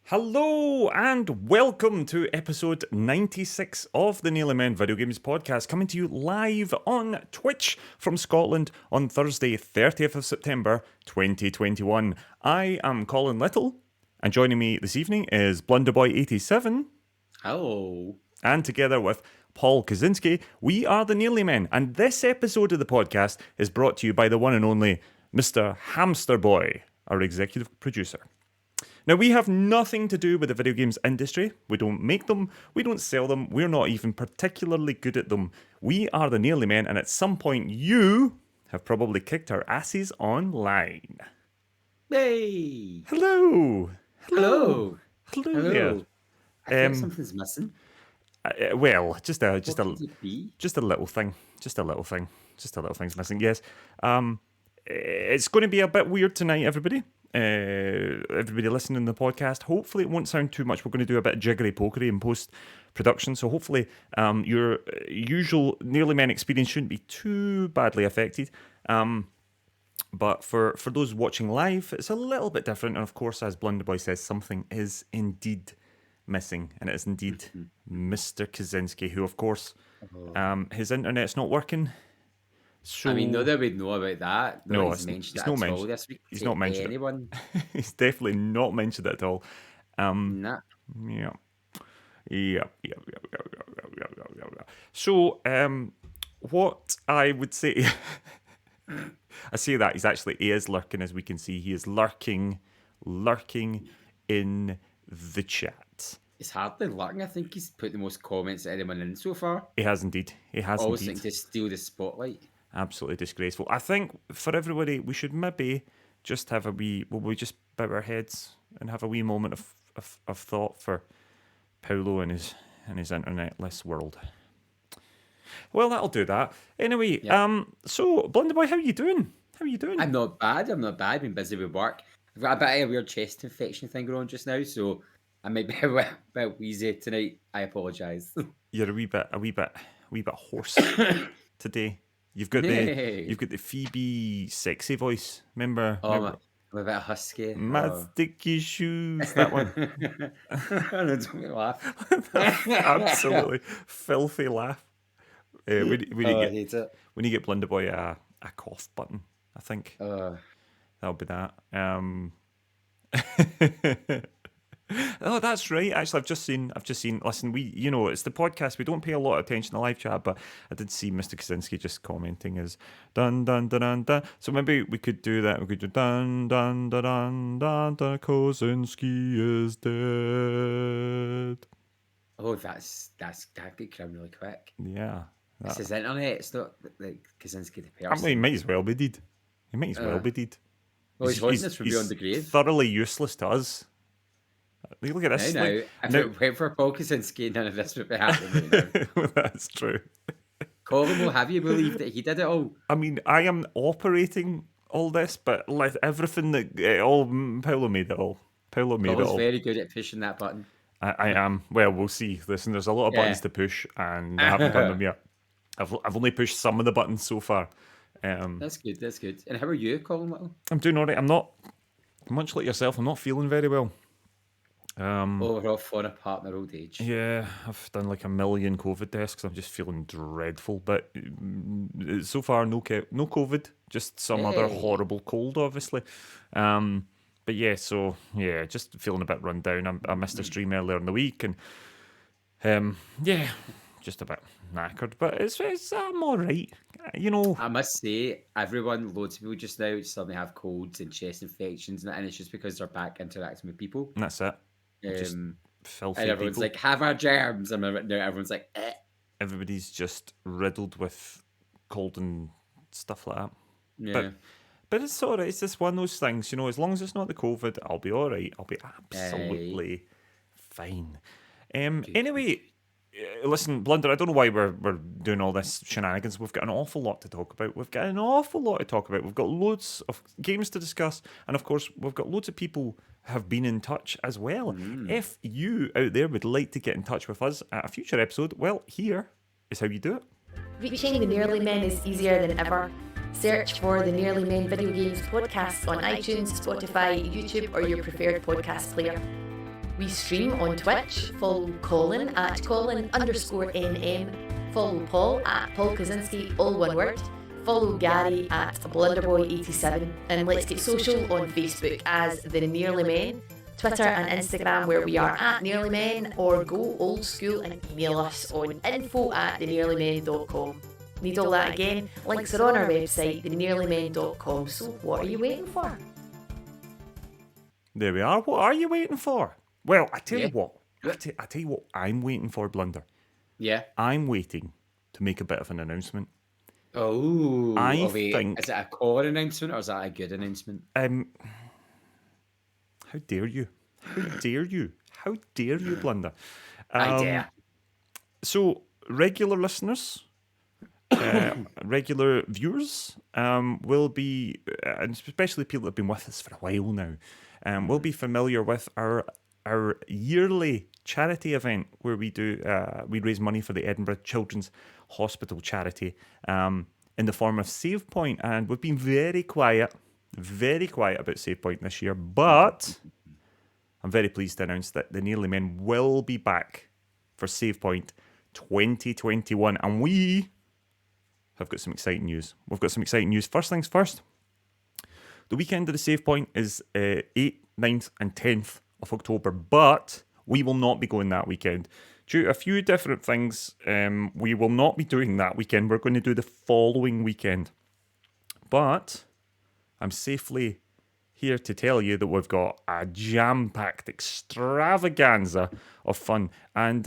Hello and welcome to episode 96 of the Nearly Men Video Games Podcast, coming to you live on Twitch from Scotland on Thursday, 30th of September 2021. I am Colin Little, and joining me this evening is Blunderboy87. Hello. And together with Paul Kozinski, we are the Nearly Men, and this episode of the podcast is brought to you by the one and only Mr. Hamster Boy, our executive producer. Now, we have nothing to do with the video games industry. We don't make them, we don't sell them, we're not even particularly good at them. We are the Nearly Men, and at some point you have probably kicked our asses online. Hey. Hello. Hello. Hello there. I think something's missing. Well, just a What could it be? just a little thing. Just a little thing's missing. Yes. It's going to be a bit weird tonight, everybody. Everybody listening to the podcast, hopefully it won't sound too much. We're going to do a bit of jiggery pokery in post-production, so hopefully your usual Nearly Men experience shouldn't be too badly affected. But for those watching live, it's a little bit different, and of course, as Blunderboy says, something is indeed missing, and it is indeed Mr. Kozinski, who, of course, his internet's not working. So, I mean, not that we'd know about that. No, Nobody's mentioned it's it not at all mentioned. this week. He's not mentioned anyone. He's definitely not mentioned it at all. Nah. Yeah. So, what I would say, I say that he is lurking, as we can see. He is lurking in the chat. It's hardly lurking. I think he's put the most comments of anyone in so far. He has indeed. Always thinking to steal the spotlight. Absolutely disgraceful. I think for everybody, we should maybe just have we just bow our heads and have a wee moment of thought for Paolo and his internetless world. Well, that'll do that. Anyway, so Blunderboy, how are you doing? I'm not bad. Been busy with work. I've got a bit of a weird chest infection thing going on just now, so I might be a bit wheezy tonight. I apologise. You're a wee bit hoarse today. You've got the Phoebe sexy voice. Remember? I'm a bit husky. My sticky shoes. That one. Don't make me laugh. Absolutely filthy laugh. We need I hate it. Blunderboy a cough button. I think that'll be that. Oh, that's right. Actually, I've just seen. Listen, it's the podcast. We don't pay a lot of attention to live chat, but I did see Mr. Kozinski just commenting as dun dun dun dun dun. So maybe we could do that. We could do dun dun dun dun dun dun. Kozinski is dead. Oh, that could come really quick. Yeah, It's his internet. It's not like Kozinski the person. I mean, he might as well be dead. Well, his voice will be on the grave. Thoroughly useless to us. Look at this. Now, if it went for Paul Kozinski, none of this would be happening right now. That's true. Colin will have you believe that he did it all. I mean, I am operating all this, but like everything that Paolo made it all. Paul's very good at pushing that button. I am. Well, we'll see. Listen, there's a lot of buttons to push, and I haven't done them yet. I've only pushed some of the buttons so far. That's good. And how are you, Colin Little? I'm doing all right. I'm not, much like yourself, I'm not feeling very well. We're all falling apart in our old age. Yeah, I've done like a million COVID tests. I'm just feeling dreadful. But so far, no COVID, just some other horrible cold, obviously. But yeah, just feeling a bit run down. I missed a stream earlier in the week, and just a bit knackered. But it's I'm all right. I must say, loads of people just now suddenly have colds and chest infections, and it's just because they're back interacting with people. And that's it. Just filthy and everyone's people. Like, have our germs, and now everyone's like, eh. Everybody's just riddled with cold and stuff like that. Yeah. But it's all right. It's just one of those things, as long as it's not the COVID, I'll be all right. I'll be absolutely fine. Anyway, listen, Blunder, I don't know why we're doing all this shenanigans. We've got an awful lot to talk about. We've got loads of games to discuss. And of course, we've got loads of people have been in touch as well. If you out there would like to get in touch with us at a future episode, well, here is how you do it. Reaching the Nearly Men is easier than ever. Search for the Nearly Men Video Games Podcast on iTunes, Spotify, YouTube, or your preferred podcast player. We stream on Twitch. Follow Colin at Colin_NM. Follow Paul at Paul Kozinski, all one word. Follow Gary at Blunderboy87. And let's get social on Facebook as The Nearly Men, Twitter and Instagram where we are at Nearly Men, or go old school and email us on info@thenearlymen.com. Need all that again? Links are on our website, thenearlymen.com. So what are you waiting for? There we are. What are you waiting for? Well, I tell you what. I tell you what I'm waiting for, Blunder. Yeah. I'm waiting to make a bit of an announcement. Oh, I wait, think... Is it a core announcement or is that a good announcement? How dare you? How dare you? How dare you, Blunder? I dare. So, regular listeners, regular viewers will be, and especially people that have been with us for a while now, will be familiar with our yearly charity event where we raise money for the Edinburgh Children's Hospital charity in the form of Save Point, and we've been very quiet about Save Point this year, but I'm very pleased to announce that the Nearly Men will be back for Save Point 2021, and we have got some exciting news. We've got some exciting news. First things first, the weekend of the Save Point is 8th, 9th and 10th of October, but we will not be going that weekend. Due to a few different things, we will not be doing that weekend. We're going to do the following weekend. But I'm safely here to tell you that we've got a jam-packed extravaganza of fun. And,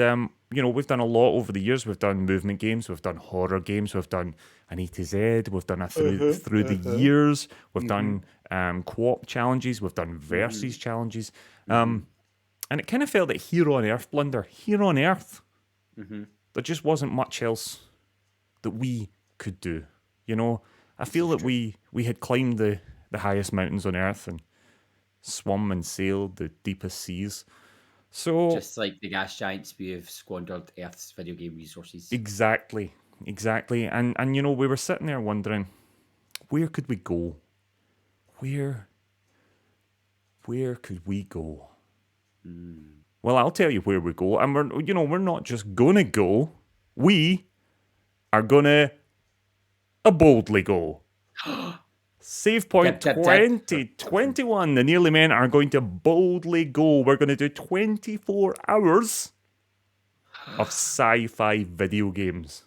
we've done a lot over the years. We've done movement games, we've done horror games, we've done an A to Z, we've done a through the years, we've done co-op challenges, we've done versus challenges. And it kind of felt that here on Earth, Blunder, there just wasn't much else that we could do. I feel that we had climbed the highest mountains on Earth and swum and sailed the deepest seas. So just like the gas giants, we have squandered Earth's video game resources. Exactly. And we were sitting there wondering, where could we go? Where could we go? Well, I'll tell you where we go, and we're not just gonna go. We are gonna boldly go. Save Point 2021. The Nearly Men are going to boldly go. We're going to do 24 hours of sci-fi video games.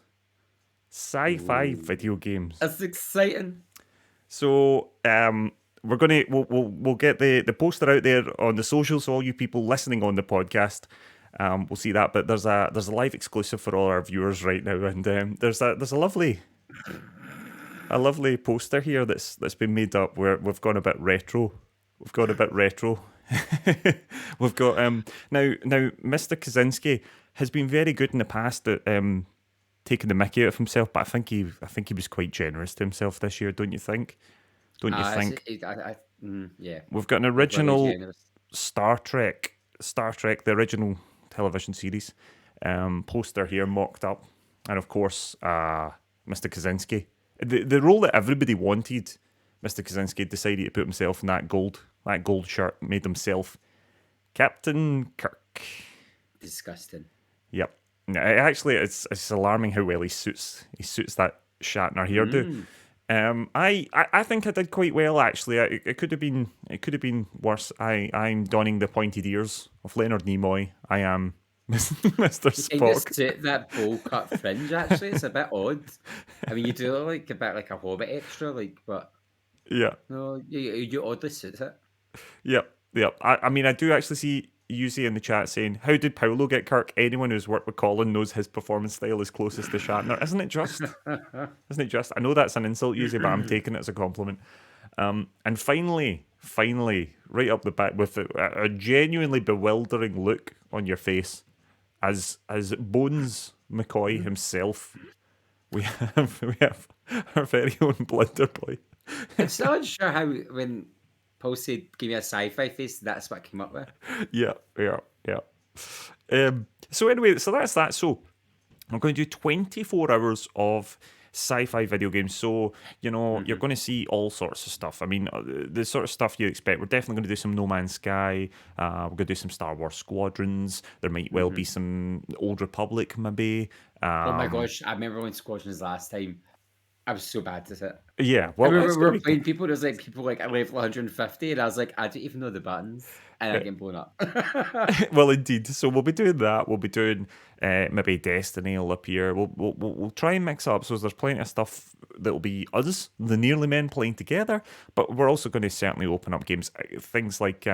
Video games. That's exciting. So, we'll get the poster out there on the socials, so all you people listening on the podcast, we'll see that. But there's a live exclusive for all our viewers right now, and there's a lovely poster here that's been made up where we've gone a bit retro. We've got now Mr. Kozinski has been very good in the past at taking the mickey out of himself, but I think he was quite generous to himself this year, don't you think? Yeah. We've got an original Star Trek, the original television series poster here mocked up, and of course Mr. Kozinski. The role that everybody wanted, Mr. Kozinski decided to put himself in that gold shirt, made himself Captain Kirk. Disgusting. Yep. Actually, it's alarming how well he suits that Shatner hairdo. I think I did quite well actually. It could have been worse. I'm donning the pointed ears of Leonard Nimoy. I am Mr. Spock. That bowl cut fringe, actually, it's a bit odd. I mean, you do look like a bit like a Hobbit extra, but yeah, no, you oddly suit it. Yep. I mean, I do actually see Yuzi in the chat saying, "How did Paolo get Kirk? Anyone who's worked with Colin knows his performance style is closest to Shatner." Isn't it just? I know that's an insult, Yuzi, but I'm taking it as a compliment. And finally, right up the back with a genuinely bewildering look on your face. As Bones McCoy himself, we have our very own Blunder Boy. I'm still unsure how when Paul said give me a sci-fi face, that's what I came up with. Yeah. So anyway, so that's that. So I'm going to do 24 hours of sci-fi video games. So, you're going to see all sorts of stuff. I mean, the sort of stuff you expect. We're definitely going to do some No Man's Sky. We're going to do some Star Wars Squadrons. There might well be some Old Republic, maybe. Oh my gosh, I remember when Squadrons last time. I was so bad at it. Yeah, I well, remember we were playing people. There's like people like at level 150, and I was like, I don't even know the buttons, and I get blown up. well, indeed. So we'll be doing that. We'll be doing maybe Destiny will appear. We'll try and mix up. So there's plenty of stuff that will be us, the Nearly Men, playing together. But we're also going to certainly open up games, things like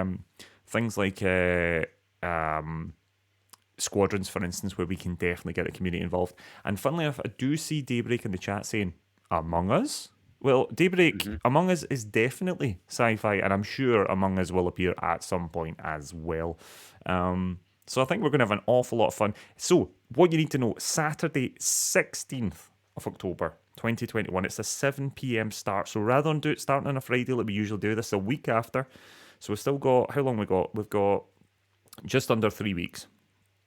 Squadrons, for instance, where we can definitely get the community involved. And funnily enough, I do see Daybreak in the chat saying Among Us. Well, Daybreak, Among Us is definitely sci-fi, and I'm sure Among Us will appear at some point as well. So I think we're going to have an awful lot of fun. So what you need to know, Saturday, 16th of October, 2021, it's a 7 p.m. start. So rather than do it starting on a Friday like we usually do, this a week after. So we've still got, how long we got? We've got just under 3 weeks.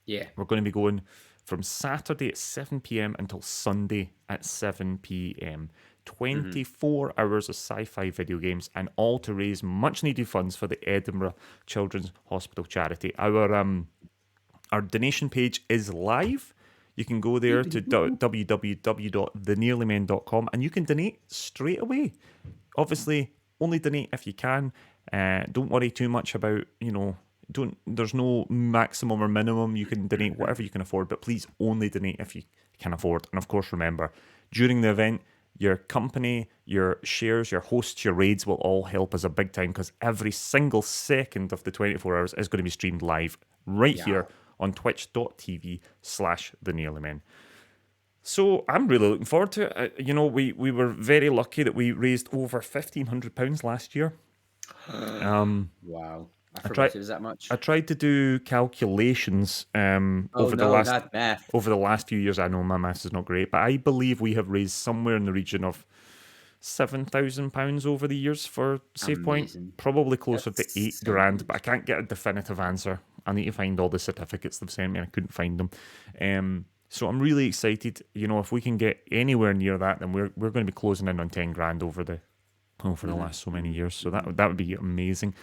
Yeah. We're going to be going from Saturday at 7 p.m. until Sunday at 7 p.m. 24 hours of sci-fi video games, and all to raise much-needed funds for the Edinburgh Children's Hospital charity. Our donation page is live. You can go there to www.thenearlymen.com and you can donate straight away. Obviously, only donate if you can. Don't worry too much about, there's no maximum or minimum. You can donate whatever you can afford, but please only donate if you can afford. And of course, remember, during the event, your company, your shares, your hosts, your raids will all help us a big time, because every single second of the 24 hours is going to be streamed live right here on twitch.tv/thenearlymen. So I'm really looking forward to it. We were very lucky that we raised over £1,500 last year. Wow. I forgot it was that much. I tried to do calculations over the last few years. I know my maths is not great, but I believe we have raised somewhere in the region of £7,000 over the years for Save Point. Probably closer to £8,000, but I can't get a definitive answer. I need to find all the certificates they've sent me, and I couldn't find them. So I'm really excited. If we can get anywhere near that, then we're going to be closing in on £10,000 over the last so many years. So that would be amazing.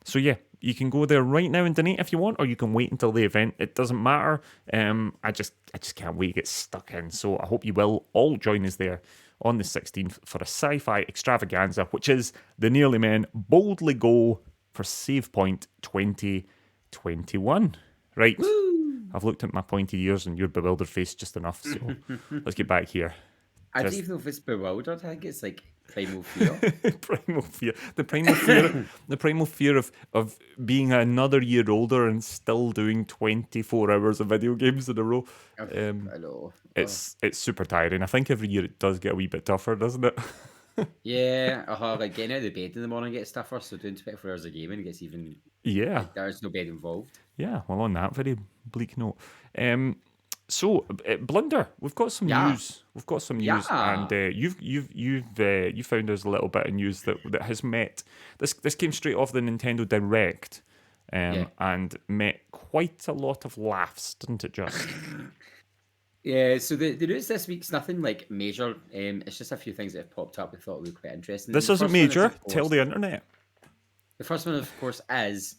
So yeah, you can go there right now and donate if you want, or you can wait until the event. It doesn't matter. I just can't wait to get stuck in. So I hope you will all join us there on the 16th for a sci-fi extravaganza, which is the Nearly Men Boldly Go for Save Point 2021. Right. Woo! I've looked at my pointed ears and your bewildered face just enough. So let's get back here. I don't even know if it's bewildered. I think it's like primal fear. Primal fear. The primal fear of being another year older and still doing 24 hours of video games in a row. I know. It's super tiring. I think every year it does get a wee bit tougher, doesn't it? Yeah. Like getting out of the bed in the morning gets tougher, so doing 24 hours of gaming gets even... Yeah. Like, there's no bed involved. Yeah, well, on that very bleak note. So, Blunder, we've got some news. We've got some news, and you found us a little bit of news that has met. This came straight off the Nintendo Direct, and met quite a lot of laughs, didn't it? Just yeah. So the news this week's nothing like major. It's just a few things that have popped up. We thought would be quite interesting. This isn't major. Tell the internet. The first one, of course, is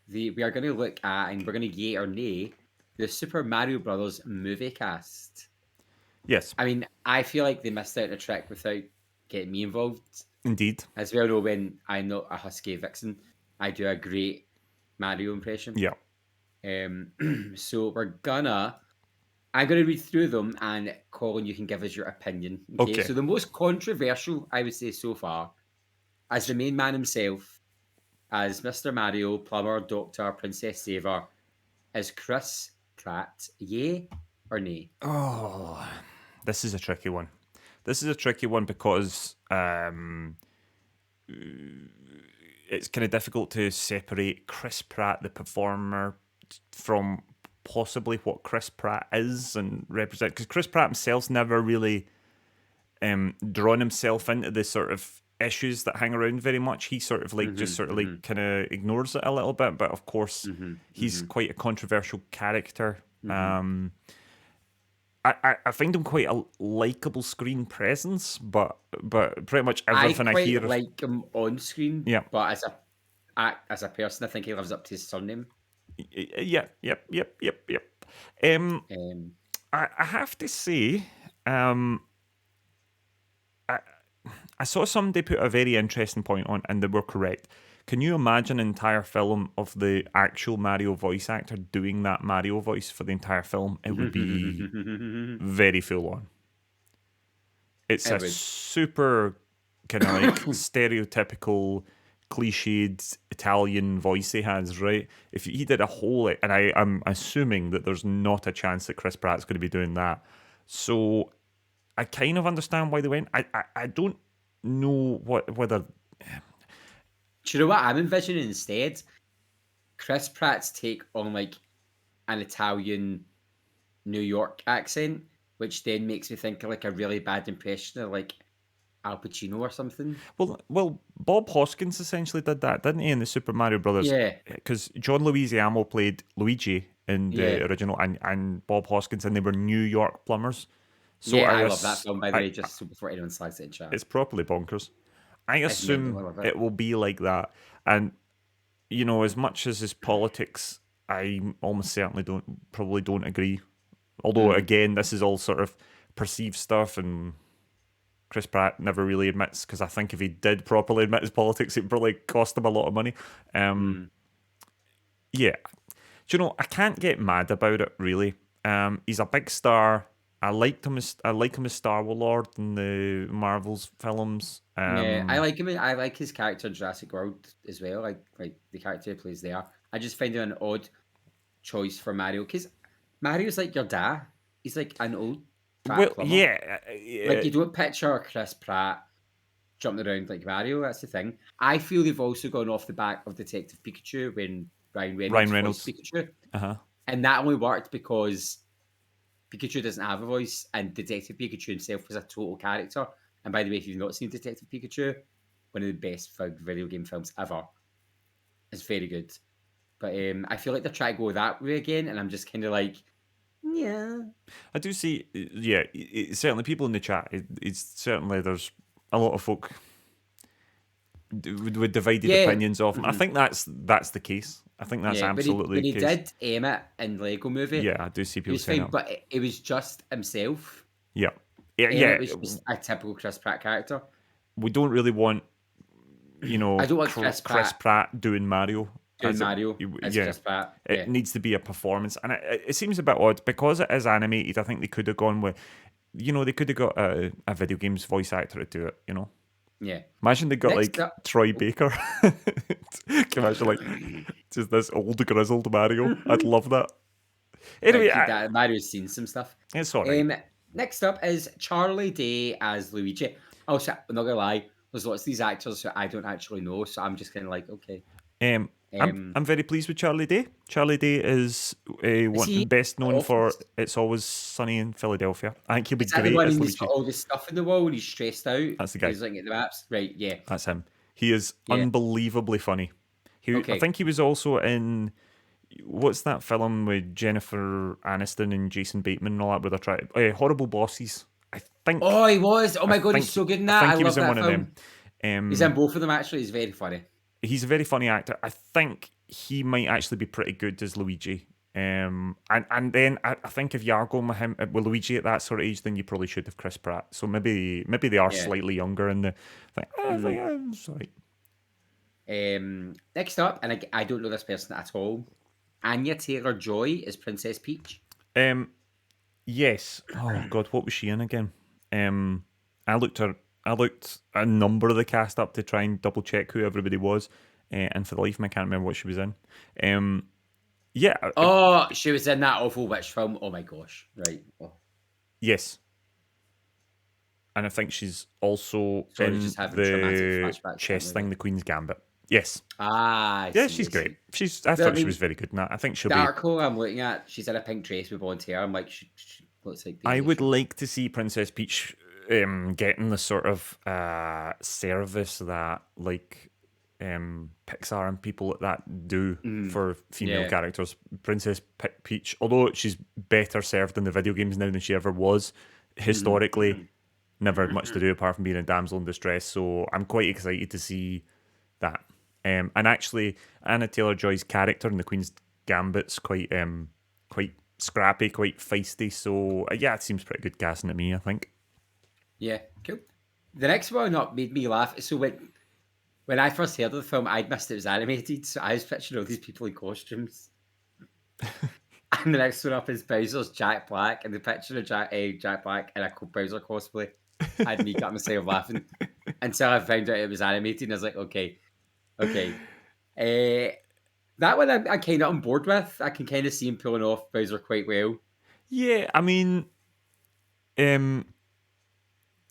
we are going to look at, and we're going to yay or nay, the Super Mario Brothers movie cast. Yes. I mean, I feel like they missed out on a trick without getting me involved. Indeed. As we all know, when I'm not a husky vixen, I do a great Mario impression. Yeah. So I'm gonna read through them, and Colin, you can give us your opinion. Okay. So the most controversial, I would say so far, as the main man himself, as Mr. Mario, Plumber, Doctor, Princess Saver, is Chris Pratt. Yay or nay? Oh, this is a tricky one. This is a tricky one because it's kind of difficult to separate Chris Pratt, the performer, from possibly what Chris Pratt is and represent. Because Chris Pratt himself's never really drawn himself into the sort of issues that hang around very much. He sort of like kind of ignores it a little bit, but of course he's quite a controversial character. I I find him quite a likable screen presence, but pretty much everything I hear. I like him on screen, Yeah. but as a person, I think he lives up to his surname. Yep. I have to say, I saw somebody put a very interesting point on, and they were correct. Can you imagine an entire film of the actual Mario voice actor doing that Mario voice for the entire film? It would be very full on. It's super kind of like stereotypical, cliched Italian voice he has, right? If he did a whole, and I'm assuming that there's not a chance that Chris Pratt's going to be doing that. So I kind of understand why they went. I don't know whether. Do you know what I'm envisioning instead? Chris Pratt's take on like an Italian New York accent, which then makes me think of like a really bad impression of like Al Pacino or something. Well, Bob Hoskins essentially did that, didn't he, in the Super Mario Brothers? Yeah. Because John Leguizamo played Luigi in the original, and Bob Hoskins, and they were New York plumbers. So I love that film, by the way, just before anyone slides it in chat. It's properly bonkers. I assume it will be like that. And, you know, as much as his politics, I almost certainly probably don't agree. Although, again, this is all sort of perceived stuff, and Chris Pratt never really admits, because I think if he did properly admit his politics, it would probably cost him a lot of money. Yeah. Do you know, I can't get mad about it, really. He's a big star. I like him as Star-Lord in the Marvel's films. I like him. I like his character in Jurassic World as well. Like the character he plays there. I just find him an odd choice for Mario, because Mario's like your dad. He's like an old fat plumber. Like you don't picture Chris Pratt jumping around like Mario. That's the thing. I feel they've also gone off the back of Detective Pikachu when Ryan Reynolds voiced Pikachu, and that only worked because Pikachu doesn't have a voice, and Detective Pikachu himself was a total character. And by the way, if you've not seen Detective Pikachu, one of the best video game films ever. It's very good. But I feel like they're trying to go that way again, and I'm just kind of like, yeah. I do see, certainly people in the chat, it's certainly there's a lot of folk with divided opinions of him. I think that's the case. I think that's absolutely the case. But he did aim it in Lego Movie. Yeah, I do see people saying that. But it was just himself. Yeah. It was just a typical Chris Pratt character. We don't really want, I don't want Chris Pratt doing Mario. Chris Pratt. It needs to be a performance. And it seems a bit odd, because it is animated. I think they could have gone with, they could have got a video games voice actor to do it, Yeah. Imagine they got Troy Baker. Can you imagine just this old grizzled Mario? I'd love that. Anyway, Mario's seen some stuff. It's alright. Next up is Charlie Day as Luigi. Oh, so I'm not gonna lie. There's lots of these actors who I don't actually know, so I'm just kind of like, okay. I'm very pleased with Charlie Day. Charlie Day is best known for It's Always Sunny in Philadelphia. I think he'll be great as Luigi. He's got all this stuff in the wall and he's stressed out. That's the guy. He's looking at the maps. Right, yeah. That's him. He is unbelievably funny. I think he was also in, what's that film with Jennifer Aniston and Jason Bateman and all that, where they're trying Horrible Bosses. I think. Oh, he was. Oh my god, he's so good in that. I think he was in one of them. He's in both of them actually. He's very funny. He's a very funny actor. I think he might actually be pretty good as Luigi. And then I think if you are going with Luigi at that sort of age, then you probably should have Chris Pratt. So maybe they are slightly younger in the thing. Sorry. Next up, and I don't know this person at all. Anya Taylor-Joy is Princess Peach. Yes. Oh God, what was she in again? I looked a number of the cast up to try and double check who everybody was, and for the life of me, I can't remember what she was in. She was in that awful witch film. Oh my gosh! Right. Oh. Yes. And I think she's also in the chess thing, The Queen's Gambit. Yes. She's great. I thought she was very good in that. I think she'll be. Darko, I'm looking at. She's in a pink dress with blonde hair. I'm like, she looks like. I would like to see Princess Peach getting the sort of service that Pixar and people like that do for female characters. Princess Peach, although she's better served in the video games now than she ever was. Historically, never had much to do apart from being a damsel in distress. So I'm quite excited to see that. And actually, Anna Taylor-Joy's character in the Queen's Gambit's quite scrappy, quite feisty. So yeah, it seems pretty good casting to me, I think. Yeah, cool. The next one up made me laugh. So when I first heard of the film, I'd missed it was animated, so I was picturing all these people in costumes. And the next one up is Bowser's Jack Black, and the picture of Jack Black in a Bowser cosplay had me got myself laughing until I found out it was animated, and I was like, okay. That one I'm kind of on board with. I can kind of see him pulling off Bowser quite well. Yeah, I mean, it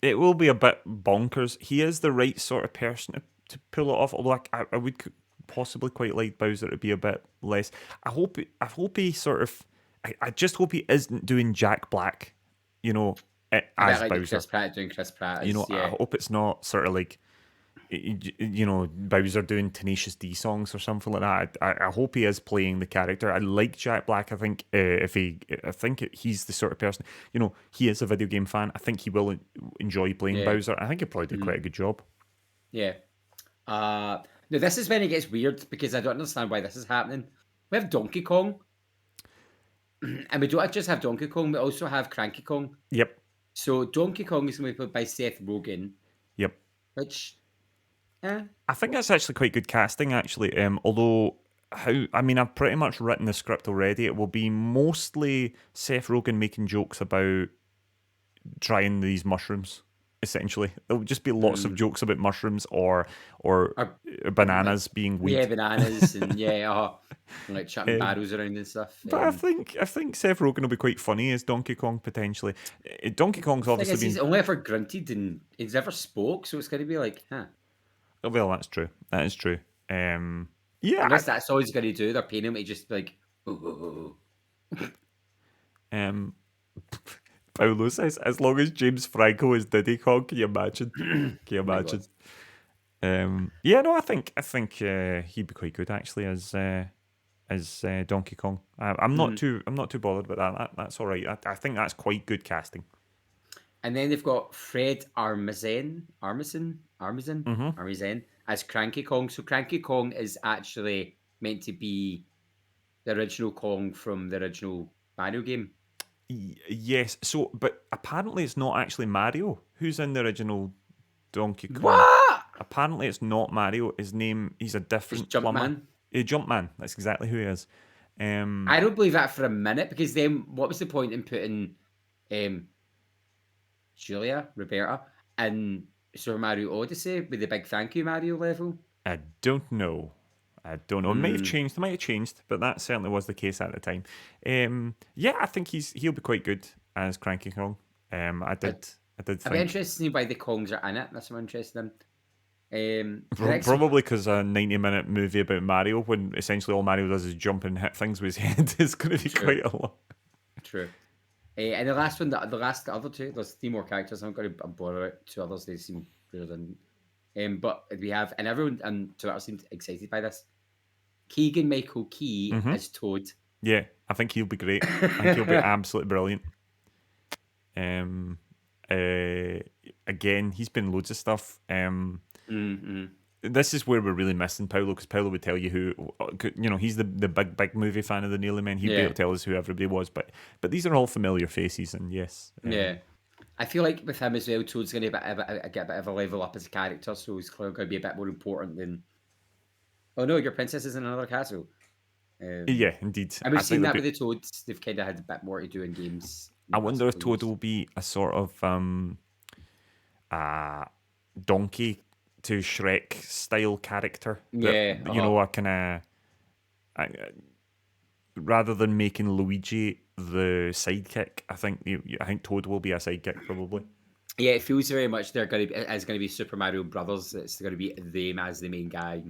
will be a bit bonkers. He is the right sort of person to pull it off, although I would possibly quite like Bowser to be a bit less. I hope he sort of... I just hope he isn't doing Jack Black, as like Bowser. Chris Pratt doing Chris Pratt. I hope it's not sort of like, Bowser doing Tenacious D songs or something like that. I hope he is playing the character. I like Jack Black. I think he's the sort of person, he is a video game fan. I think he will enjoy playing Bowser. I think he'll probably do quite a good job. Yeah. Now this is when it gets weird because I don't understand why this is happening. We have Donkey Kong. And we don't just have Donkey Kong, we also have Cranky Kong. Yep. So Donkey Kong is going to be played by Seth Rogen. Yep. Which, I think that's actually quite good casting, actually. Although, I've pretty much written the script already. It will be mostly Seth Rogen making jokes about trying these mushrooms. Essentially, there'll just be lots of jokes about mushrooms or bananas being weed. Yeah, bananas and like chucking barrels around and stuff. But I think Seth Rogen will be quite funny as Donkey Kong potentially. Donkey Kong's obviously been... He's only ever grunted and he's never spoke, so it's going to be like, huh. Well, that's true. That is true. Yeah, unless that's all he's going to do. They're paying him to just be like, oh. Paolo says, as long as James Franco is Diddy Kong, can you imagine? Can you imagine? I think he'd be quite good actually as Donkey Kong. I'm not too bothered about that. That's all right. I think that's quite good casting. And then they've got Fred Armisen as Cranky Kong. So Cranky Kong is actually meant to be the original Kong from the original Mario game. Yes, but apparently it's not actually Mario who's in the original Donkey Kong. What? Apparently it's not Mario. He's a different plumber. Jumpman. That's exactly who he is. I don't believe that for a minute, because then what was the point in putting Roberta in Super Mario Odyssey with the big thank you Mario level? I don't know. It might have changed. It might have changed, but that certainly was the case at the time. I think he'll be quite good as Cranky Kong. I did think. I'd be interested to see why the Kongs are in it. That's what I'm interested in. Probably because a 90-minute movie about Mario, when essentially all Mario does is jump and hit things with his head, is going to be quite a lot. True. And the last one, the other two, there's 3 more characters. I'm going to bore about 2 others. They seem better than. But we have, and everyone on Twitter seemed excited by this, Keegan Michael Key as Toad. Yeah, I think he'll be great. I think he'll be absolutely brilliant. Again, he's been loads of stuff. This is where we're really missing Paolo, because Paolo would tell you who, he's the big movie fan of the Nearly Men. He'd be able to tell us who everybody was, but these are all familiar faces, and yes. I feel like with him as well, Toad's going to get a bit of a level up as a character, so he's clearly going to be a bit more important than, oh no, your princess is in another castle. Yeah, indeed. And we've seen that with the Toads. They've kind of had a bit more to do in games. I wonder if Toad will be a sort of donkey to Shrek style character. A kind of... rather than making Luigi the sidekick, I think Toad will be a sidekick probably. Yeah, it feels very much it's going to be Super Mario Brothers. It's going to be them as the main guy.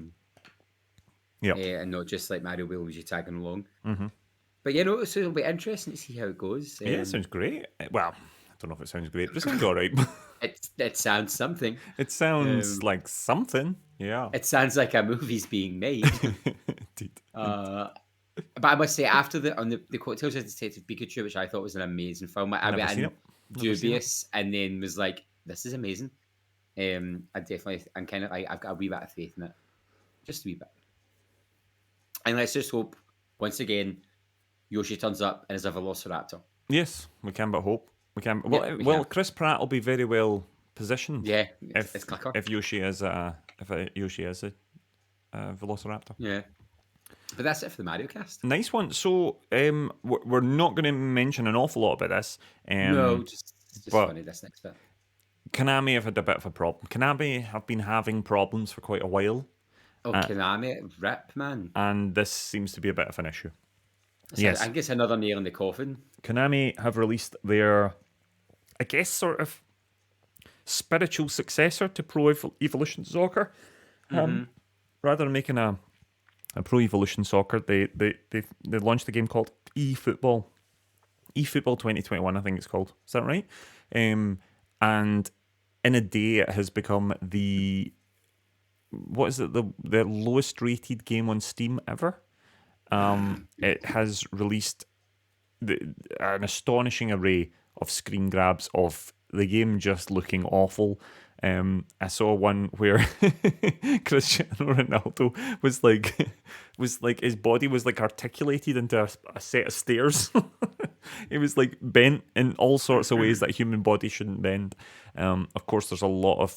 And not just like Mario will Luigi tagging along. Mm-hmm. But so it'll be interesting to see how it goes. Yeah, it sounds great. Well, I don't know if it sounds great, but it sounds all right. It sounds something. It sounds like something. Yeah. It sounds like a movie's being made. Indeed. But But I must say, after on the coattails of Detective Pikachu, which I thought was an amazing film, I Never went seen in it. dubious and then was like, this is amazing. I'm kind of like, I've got a wee bit of faith in it. Just a wee bit. And let's just hope, once again, Yoshi turns up and is a Velociraptor. Yes, we can but hope. We can. Yeah, we Well, can. Chris Pratt will be very well positioned. Yeah, it's Clicker. If Yoshi is a Velociraptor. Yeah. But that's it for the Mario cast. Nice one. So we're not going to mention an awful lot about this. No, just funny, this next bit. Konami have had a bit of a problem. Konami have been having problems for quite a while. Oh, Konami, rip, man. And this seems to be a bit of an issue. Yes. I guess another nail in the coffin. Konami have released their, I guess, sort of spiritual successor to Pro Evolution Soccer. Rather than making a Pro Evolution Soccer, they launched a game called eFootball. eFootball 2021, I think it's called. Is that right? And in a day, it has become the lowest rated game on Steam ever. It has released an astonishing array of screen grabs of the game just looking awful. I saw one where Cristiano Ronaldo was like his body was like articulated into a set of stairs. It was like bent in all sorts of ways that a human body shouldn't bend. Of course, there's a lot of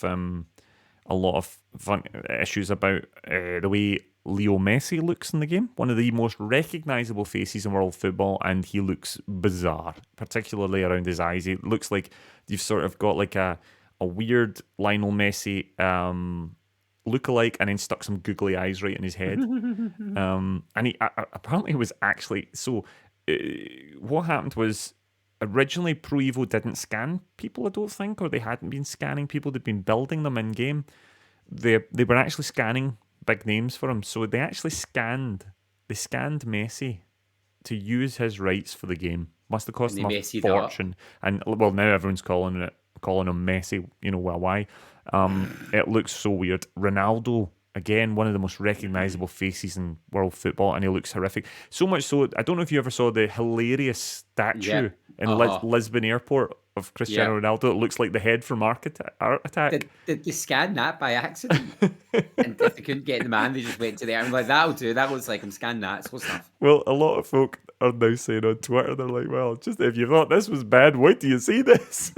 fun issues about the way Leo Messi looks in the game. One of the most recognisable faces in world football, and he looks bizarre, particularly around his eyes. It looks like you've sort of got like a weird Lionel Messi lookalike and then stuck some googly eyes right in his head. And he apparently was actually... So what happened was originally Pro Evo didn't scan people, I don't think, or they hadn't been scanning people. They'd been building them in-game. They were actually scanning big names for him. So they actually scanned Messi to use his rights for the game. Must have cost them a fortune. And well, now everyone's calling him Messi. You know why? It looks so weird. Ronaldo, again, one of the most recognisable faces in world football, and he looks horrific. So much so, I don't know if you ever saw the hilarious statue in Lisbon Airport of Cristiano Ronaldo. It looks like the head from Art Attack. Did they scan that by accident? And if they couldn't get the man, they just went to there and like, that'll do. That looks like I'm scanning that. It's close enough. Well, a lot of folk are now saying on Twitter, they're like, well, just if you thought this was bad, wait till you see this.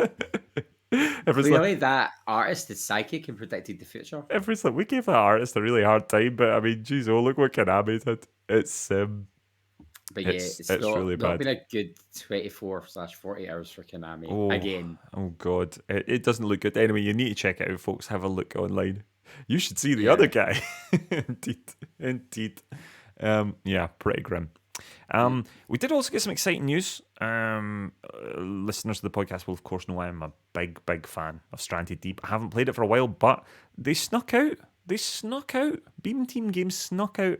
Clearly, that artist is psychic and predicted the future. Like, we gave that artist a really hard time, but I mean, geez, look what Konami did. It's really bad. It's been a good 24/40 hours for Konami again. Oh God, it doesn't look good. Anyway, you need to check it out, folks. Have a look online. You should see the other guy. Indeed. Pretty grim. We did also get some exciting news. Listeners of the podcast will, of course, know I am a big fan of Stranded Deep. I haven't played it for a while, but they snuck out. Beam Team Games snuck out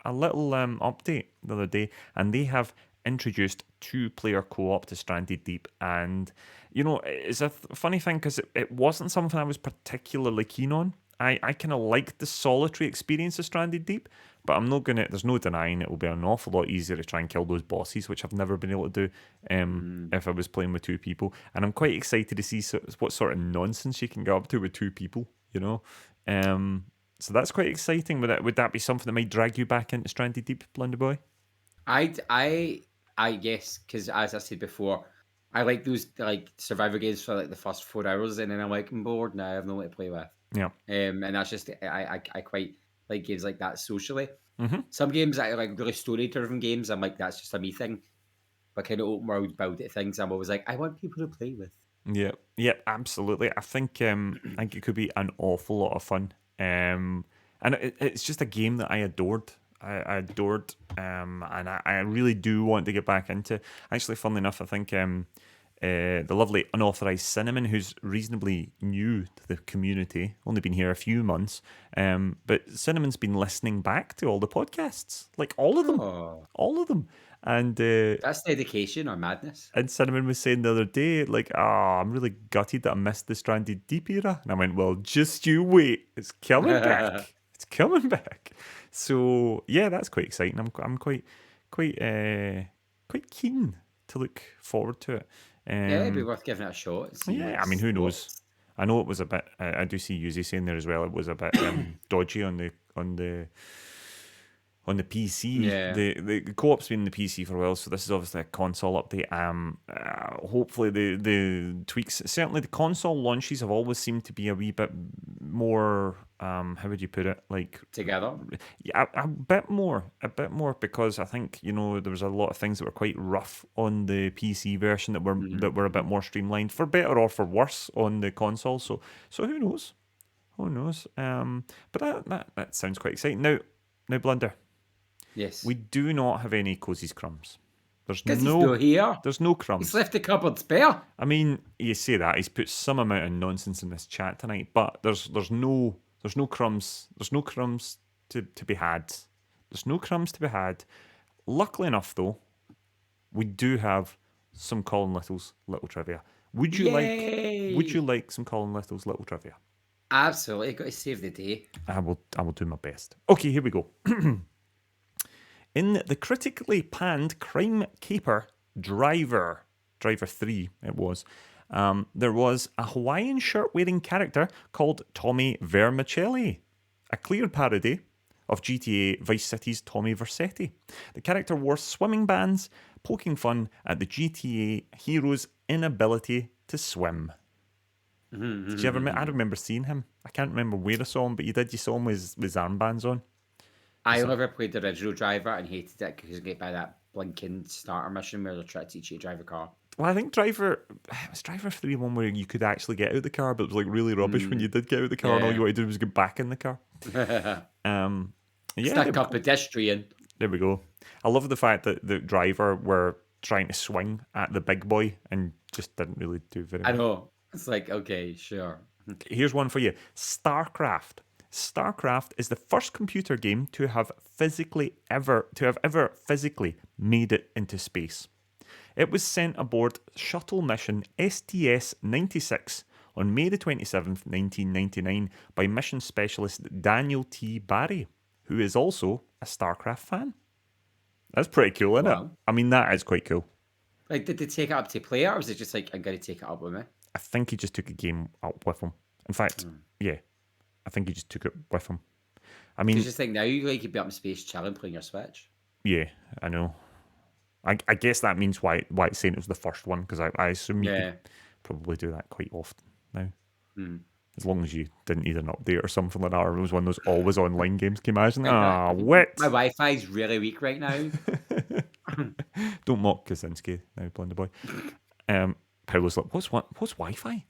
a little update the other day, and they have introduced 2-player co-op to Stranded Deep. And, you know, it's a funny thing because it wasn't something I was particularly keen on. I kind of liked the solitary experience of Stranded Deep, but there's no denying it will be an awful lot easier to try and kill those bosses, which I've never been able to do if I was playing with 2 people. And I'm quite excited to see what sort of nonsense you can get up to with 2 people, you know? So that's quite exciting. Would that be something that might drag you back into Stranded Deep, Blunder Boy? I guess, because as I said before, I like those like survivor games for like the first 4 hours, and then I'm like, I'm bored now. I have no one to play with. Yeah. And that's just I quite like games like that socially. Mm-hmm. Some games that are like really story-driven games, I'm like, that's just a me thing. But kind of open world build it things, I'm always like, I want people to play with. Yeah, absolutely. I think it could be an awful lot of fun. And it's just a game that I adored. I adored, and I really do want to get back into. Actually, funnily enough, I think the lovely unauthorized Cinnamon, who's reasonably new to the community, only been here a few months, but Cinnamon's been listening back to all the podcasts, like all of them. And that's dedication or madness. And Cinnamon was saying the other day, like, I'm really gutted that I missed the Stranded Deep era. And I went, well, just you wait, it's coming back. It's coming back. So yeah, that's quite exciting. I'm quite quite keen to look forward to it. It'd be worth giving it a shot. I mean, who knows? I know it was a bit. I do see Yuzi saying there as well. It was a bit dodgy on the PC. Yeah. The co-op's been in the PC for a while, so this is obviously a console update. Hopefully the tweaks. Certainly the console launches have always seemed to be a wee bit more. How would you put it? Like together. Yeah, a bit more, because I think there was a lot of things that were quite rough on the PC version that were a bit more streamlined, for better or for worse, on the console. So who knows? Who knows? But that sounds quite exciting. Now Blunder. Yes. We do not have any Cozy's crumbs. Because he's not here. There's no crumbs. He's left the cupboard spare. I mean, you say that he's put some amount of nonsense in this chat tonight, but there's no crumbs. There's no crumbs to be had. There's no crumbs to be had. Luckily enough, though, we do have some Colin Little's little trivia. Would you like some Colin Little's little trivia? Absolutely, got to save the day. I will do my best. Okay, here we go. In the critically panned crime caper Driver 3, it was, there was a Hawaiian shirt-wearing character called Tommy Vermicelli, a clear parody of GTA Vice City's Tommy Vercetti. The character wore swimming bands, poking fun at the GTA hero's inability to swim. Did you ever? I remember seeing him. I can't remember where I saw him, but you saw him with armbands on. I never played the original Driver and hated it because you get by that blinking starter mission where they're trying to teach you to drive a car. Well, I think Driver 3 one where you could actually get out of the car, but it was like really rubbish when you did get out of the car and all you wanted to do was get back in the car. Stuck up pedestrian. There we go. I love the fact that the Driver were trying to swing at the big boy and just didn't really do very much. I know. It's like, okay, sure. Here's one for you. StarCraft. StarCraft is the first computer game to have ever physically made it into space. It was sent aboard shuttle mission STS-96 on May the 27th, 1999 by mission specialist Daniel T. Barry, who is also a StarCraft fan. That's pretty cool, isn't it? I mean, that is quite cool. Like, did they take it up to play it, or was it just like, I'm going to take it up with me? I think he just took a game up with him. In fact, yeah, I think he just took it with him. I mean, you just think now you'd be up in space chilling playing your Switch. Yeah, I know. I guess that means why it's saying it was the first one, because I assume you could probably do that quite often now. As long as you didn't need an update or something like that, or it was one of those always online games. Can you imagine? Wit! My Wi-Fi's really weak right now. Don't mock Kozinski now, Blunder Boy. Paolo's like, what's Wi-Fi?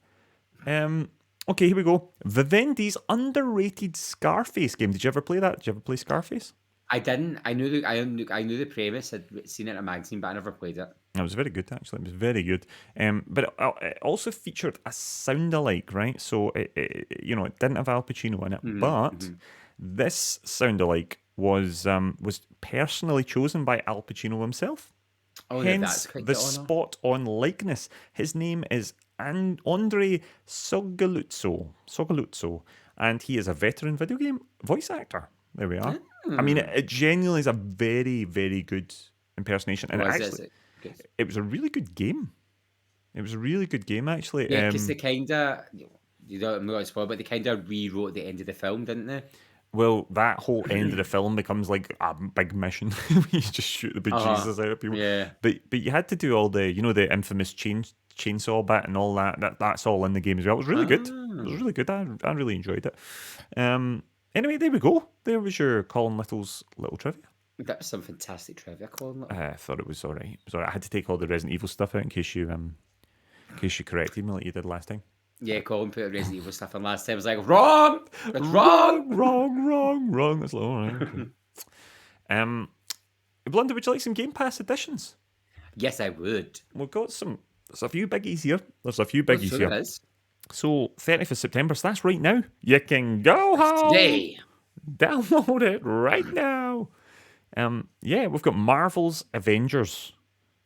Okay, here we go. Vivendi's underrated Scarface game. Did you ever play that? Did you ever play Scarface? I didn't. I knew the premise. I'd seen it in a magazine, but I never played it. It was very good, actually. It was very good. But it also featured a sound-alike, right? So it didn't have Al Pacino in it, but this sound-alike was personally chosen by Al Pacino himself. Hence the spot-on likeness. His name is Andre Sogoluzzo, and he is a veteran video game voice actor. There we are. I mean, it genuinely is a very, very good impersonation. And it was a really good game. It was a really good game, actually. Yeah, because they kind of, I'm not going to spoil, but they kind of rewrote the end of the film, didn't they? Well, that whole end of the film becomes like a big mission. You just shoot the bejesus out of people. Yeah. But you had to do all the, the infamous chainsaw bit and all that. That's all in the game as well. It was really good. It was really good. I really enjoyed it. Anyway, there we go. There was your Colin Little's little trivia. That was some fantastic trivia, Colin Little. I thought it was all right. It was all right. I had to take all the Resident Evil stuff out in case you corrected me like you did last time. Yeah, Colin put Resident Evil stuff on last time. I was like, wrong! That's wrong! Wrong. That's all right. Okay. Blunder, would you like some Game Pass additions? Yes, I would. We've got some. There's a few biggies here. So, 30th of September, so that's right now. You can go home. Today. Download it right now. We've got Marvel's Avengers.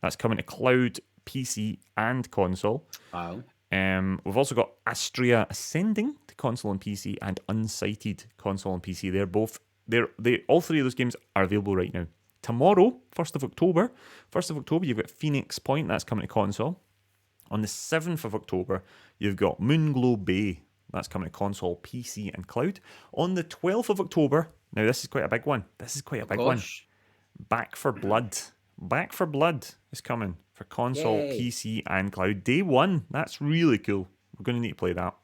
That's coming to cloud, PC, and console. Wow. We've also got Astria Ascending to console and PC, and Unsighted console and PC. All three of those games are available right now. tomorrow, 1st of October, you've got Phoenix Point. That's coming to console. On the 7th of October, you've got Moonglow Bay. That's coming to console, PC, and cloud. On the 12th of October, now this is quite a big one. Back for Blood. Back for Blood is coming for console, Yay. PC, and cloud. Day one. That's really cool. We're going to need to play that.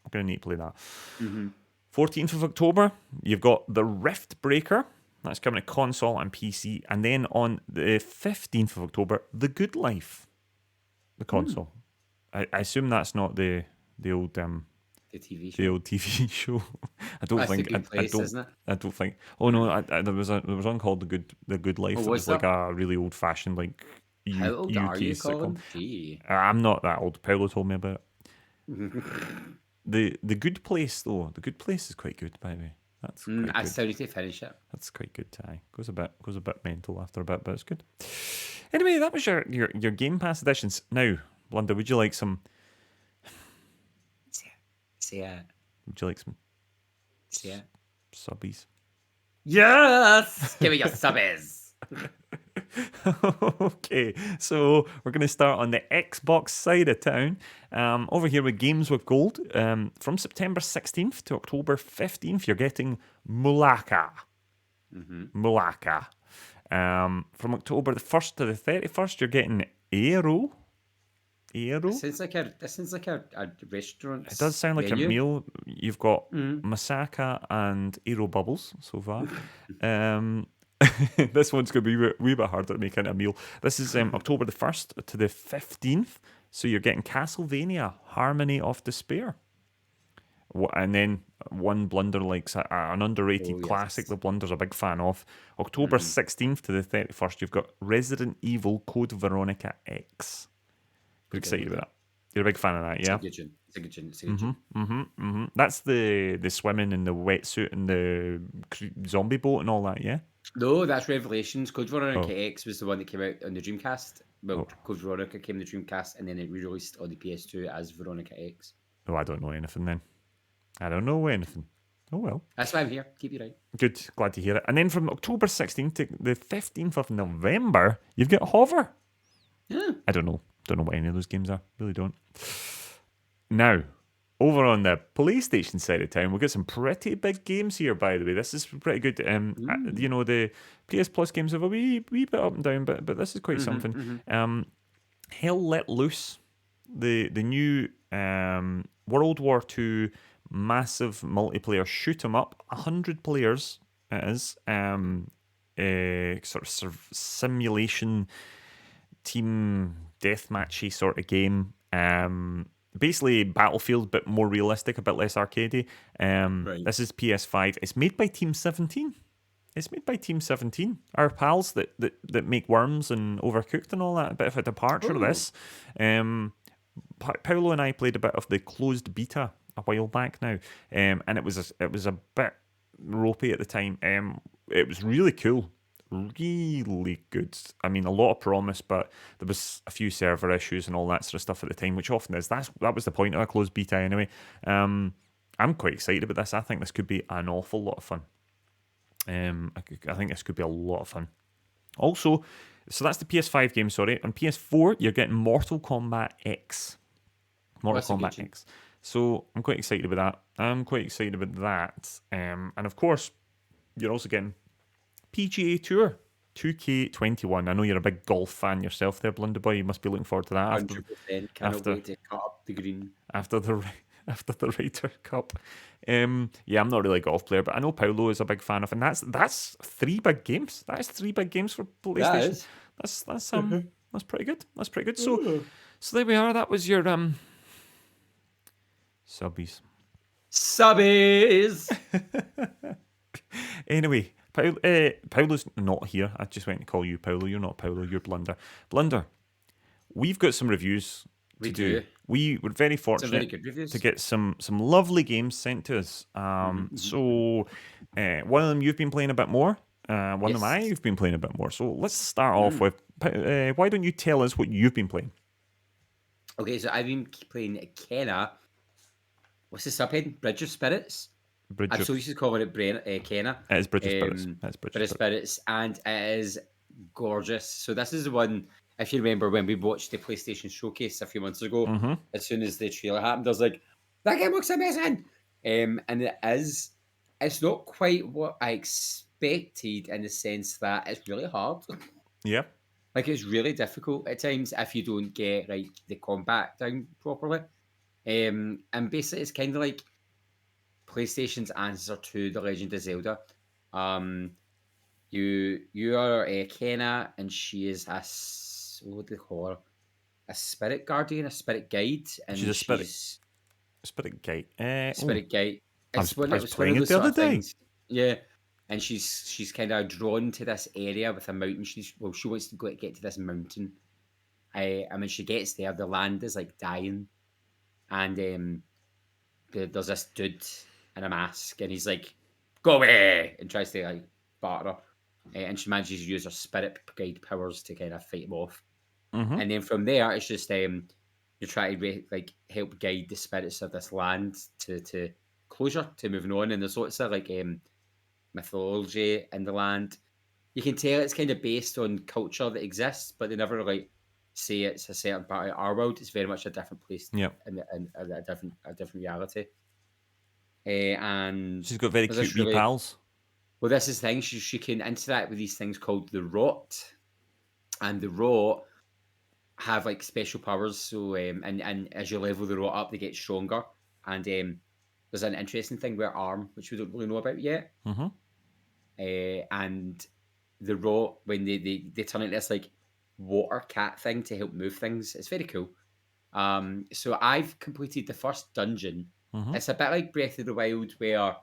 14th of October, you've got The Rift Breaker. That's coming to console and PC. And then on the 15th of October, The Good Life. The console. I assume that's not the old... the TV show. The old TV show. I don't That's think. the Good Place, isn't it? I don't think. Oh no, there was one called The Good Life. Oh, It was that? like a really old fashioned How old UK are you, sitcom. Colin? Gee. I'm not that old. Paolo told me about it. The Good Place though. The Good Place is quite good, by the way. That's quite I good. still need to finish it. That's quite good. Aye. Goes a bit mental after a bit, but it's good. Anyway, that was your Game Pass editions. Now, Blunder, would you like some? Say it. Would you like some Say it. subbies? Yes! Give me your subbies. Okay, so we're going to start on the Xbox side of town. Over here with Games with Gold. From September 16th to October 15th, you're getting Mulaka. Mulaka. From October the 1st to the 31st, you're getting Aero. This sounds like a restaurant. It does sound like a meal. You've got Masaka and Aero Bubbles so far. This one's going to be a wee bit harder to make into a meal. This is October the 1st to the 15th. So you're getting Castlevania, Harmony of Despair. And then one Blunder likes an underrated classic that Blunder's a big fan of. October 16th to the 31st, you've got Resident Evil Code Veronica X. We're excited about that. You're a big fan of that, yeah? It's a good gin. That's the swimming and the wetsuit and the zombie boat and all that, yeah? No, that's Revelations. Code Veronica X was the one that came out on the Dreamcast. Well, Code Veronica came on the Dreamcast, and then it re-released on the PS2 as Veronica X. Oh, I don't know anything then. I don't know anything. Oh, well. That's why I'm here. Keep you right. Good. Glad to hear it. And then from October 16th to the 15th of November, you've got Hover. Yeah. I don't know. Don't know what any of those games are. Really don't. Now, over on the PlayStation side of town, we've got some pretty big games here, by the way. This is pretty good. You know, the PS Plus games have a wee bit up and down, but this is quite something. Hell Let Loose, the new World War II massive multiplayer shoot 'em up, 100 players it is, sort of simulation team deathmatchy sort of game. Basically Battlefield, but more realistic, a bit less arcadey. Right. This is PS5. It's made by Team 17. Our pals that make Worms and Overcooked and all that. A bit of a departure of this. Paolo and I played a bit of the closed beta a while back now, and it was a bit ropey at the time. It was really cool. Really good. I mean, a lot of promise, but there was a few server issues and all that sort of stuff at the time, which often is. That was the point of a closed beta anyway. I'm quite excited about this. I think this could be an awful lot of fun. I think this could be a lot of fun. Also, so that's the PS5 game, sorry. On PS4, you're getting Mortal Kombat X. Mortal Kombat X. So I'm quite excited about that. And of course, you're also getting PGA Tour 2K21. I know you're a big golf fan yourself there, Blunderboy. You must be looking forward to that. 100%. Cannot wait to cut up the green. After the Ryder Cup. Yeah, I'm not really a golf player, but I know Paolo is a big fan of, and that's 3 big games. That is 3 big games for PlayStation. That's pretty good. That's pretty good. So there we are. That was your subbies. Anyway, Paolo's not here. I just went to call you Paolo. You're not Paolo. You're Blunder. Blunder, we've got some reviews to do. We were very fortunate to get some lovely games sent to us. So one of them you've been playing a bit more. One of them I've been playing a bit more. So let's start off with, why don't you tell us what you've been playing? Okay, so I've been playing Kenna. What's the subhead? Bridge of Spirits? I'm so used to calling it Kenna. It is Bridge of Spirits. Bridge of Spirits. And it is gorgeous. So this is the one, if you remember when we watched the PlayStation Showcase a few months ago, as soon as the trailer happened, I was like, that game looks amazing. And it is. It's not quite what I expected in the sense that it's really hard. Yeah. Like, it's really difficult at times if you don't get like the combat down properly. And basically, it's kind of like PlayStation's answer to The Legend of Zelda. You are Kenna, and she is what do they call her? A spirit guardian, a spirit guide, and She's a spirit guide. Spirit guide. I It's was it's playing one it of those the sort other of day. things. Yeah, and she's kind of drawn to this area with a mountain. She wants to get to this mountain. And when she gets there, the land is like dying, and there's this dude in a mask, and he's like, "Go away!" and tries to like batter her. And she manages to use her spirit guide powers to kind of fight him off. And then from there, it's just you try to help guide the spirits of this land to closure, to moving on. And there's lots of like mythology in the land. You can tell it's kind of based on culture that exists, but they never like say it's a certain part of our world. It's very much a different place, Yeah. and a different reality. And She's got very cute wee pals. Well, this is the thing. She can interact with these things called the Rot, and the Rot have like special powers. So, and as you level the Rot up, they get stronger. And there's an interesting thing with Arm, which we don't really know about yet. And the Rot, when they turn into this like water cat thing to help move things, it's very cool. So I've completed the first dungeon. It's a bit like Breath of the Wild, where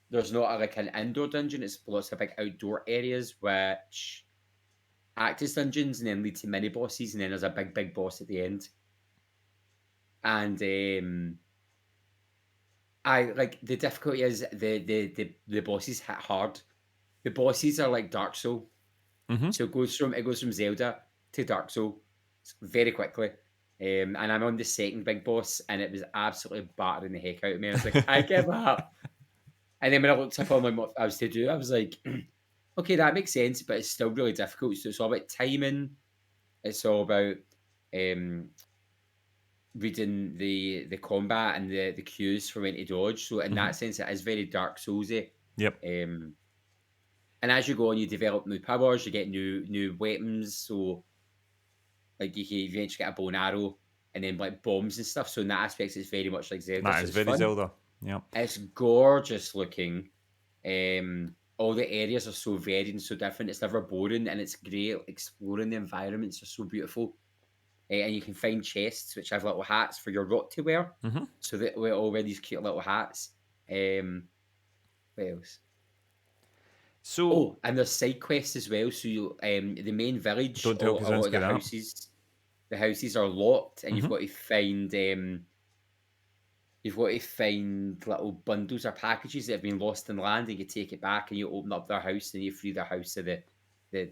there's not like an indoor dungeon. It's lots of big outdoor areas which act as dungeons and then lead to mini bosses, and then there's a big boss at the end. And I like the difficulty is the bosses hit hard. The bosses are like Dark Soul, so it goes from Zelda to Dark Soul very quickly. And I'm on the second big boss, and it was absolutely battering the heck out of me. I was like, I give up. And then when I looked up on what I was to do, I was like, okay, that makes sense, but it's still really difficult. So it's all about timing. It's all about reading the combat and the cues for when to dodge. So in that sense, it is very Dark Soulsy. Yep. And as you go on, you develop new powers. You get new weapons. So like you can eventually get a bow and arrow, and then like bombs and stuff. So in that aspect, it's very much like Zelda. That is very Zelda. Yeah. It's gorgeous looking. All the areas are so varied and so different. It's never boring, and it's great exploring the environments. They're so beautiful. And you can find chests which have little hats for your Rot to wear. So that we all wear these cute little hats. What else? And there's side quests as well. So you, the main village, Don't tell all Kozinski that. The houses are locked, and you've got to find little bundles or packages that have been lost in land, and you take it back, and you open up their house, and you free their house of the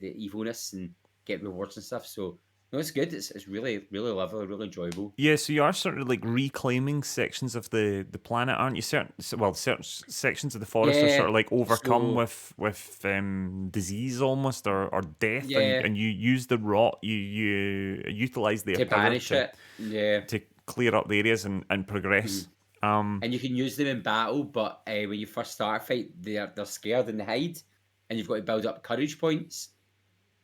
evilness and get rewards and stuff. So no, it's good. It's really, really lovely, really enjoyable. Yeah, so you are sort of like reclaiming sections of the planet, aren't you? Certain sections of the forest are sort of like overcome with possession almost or death, and you use the Rot, you utilize their to power banish it, to clear up the areas and progress. And you can use them in battle, but when you first start a fight, they're scared and they hide, and you've got to build up courage points.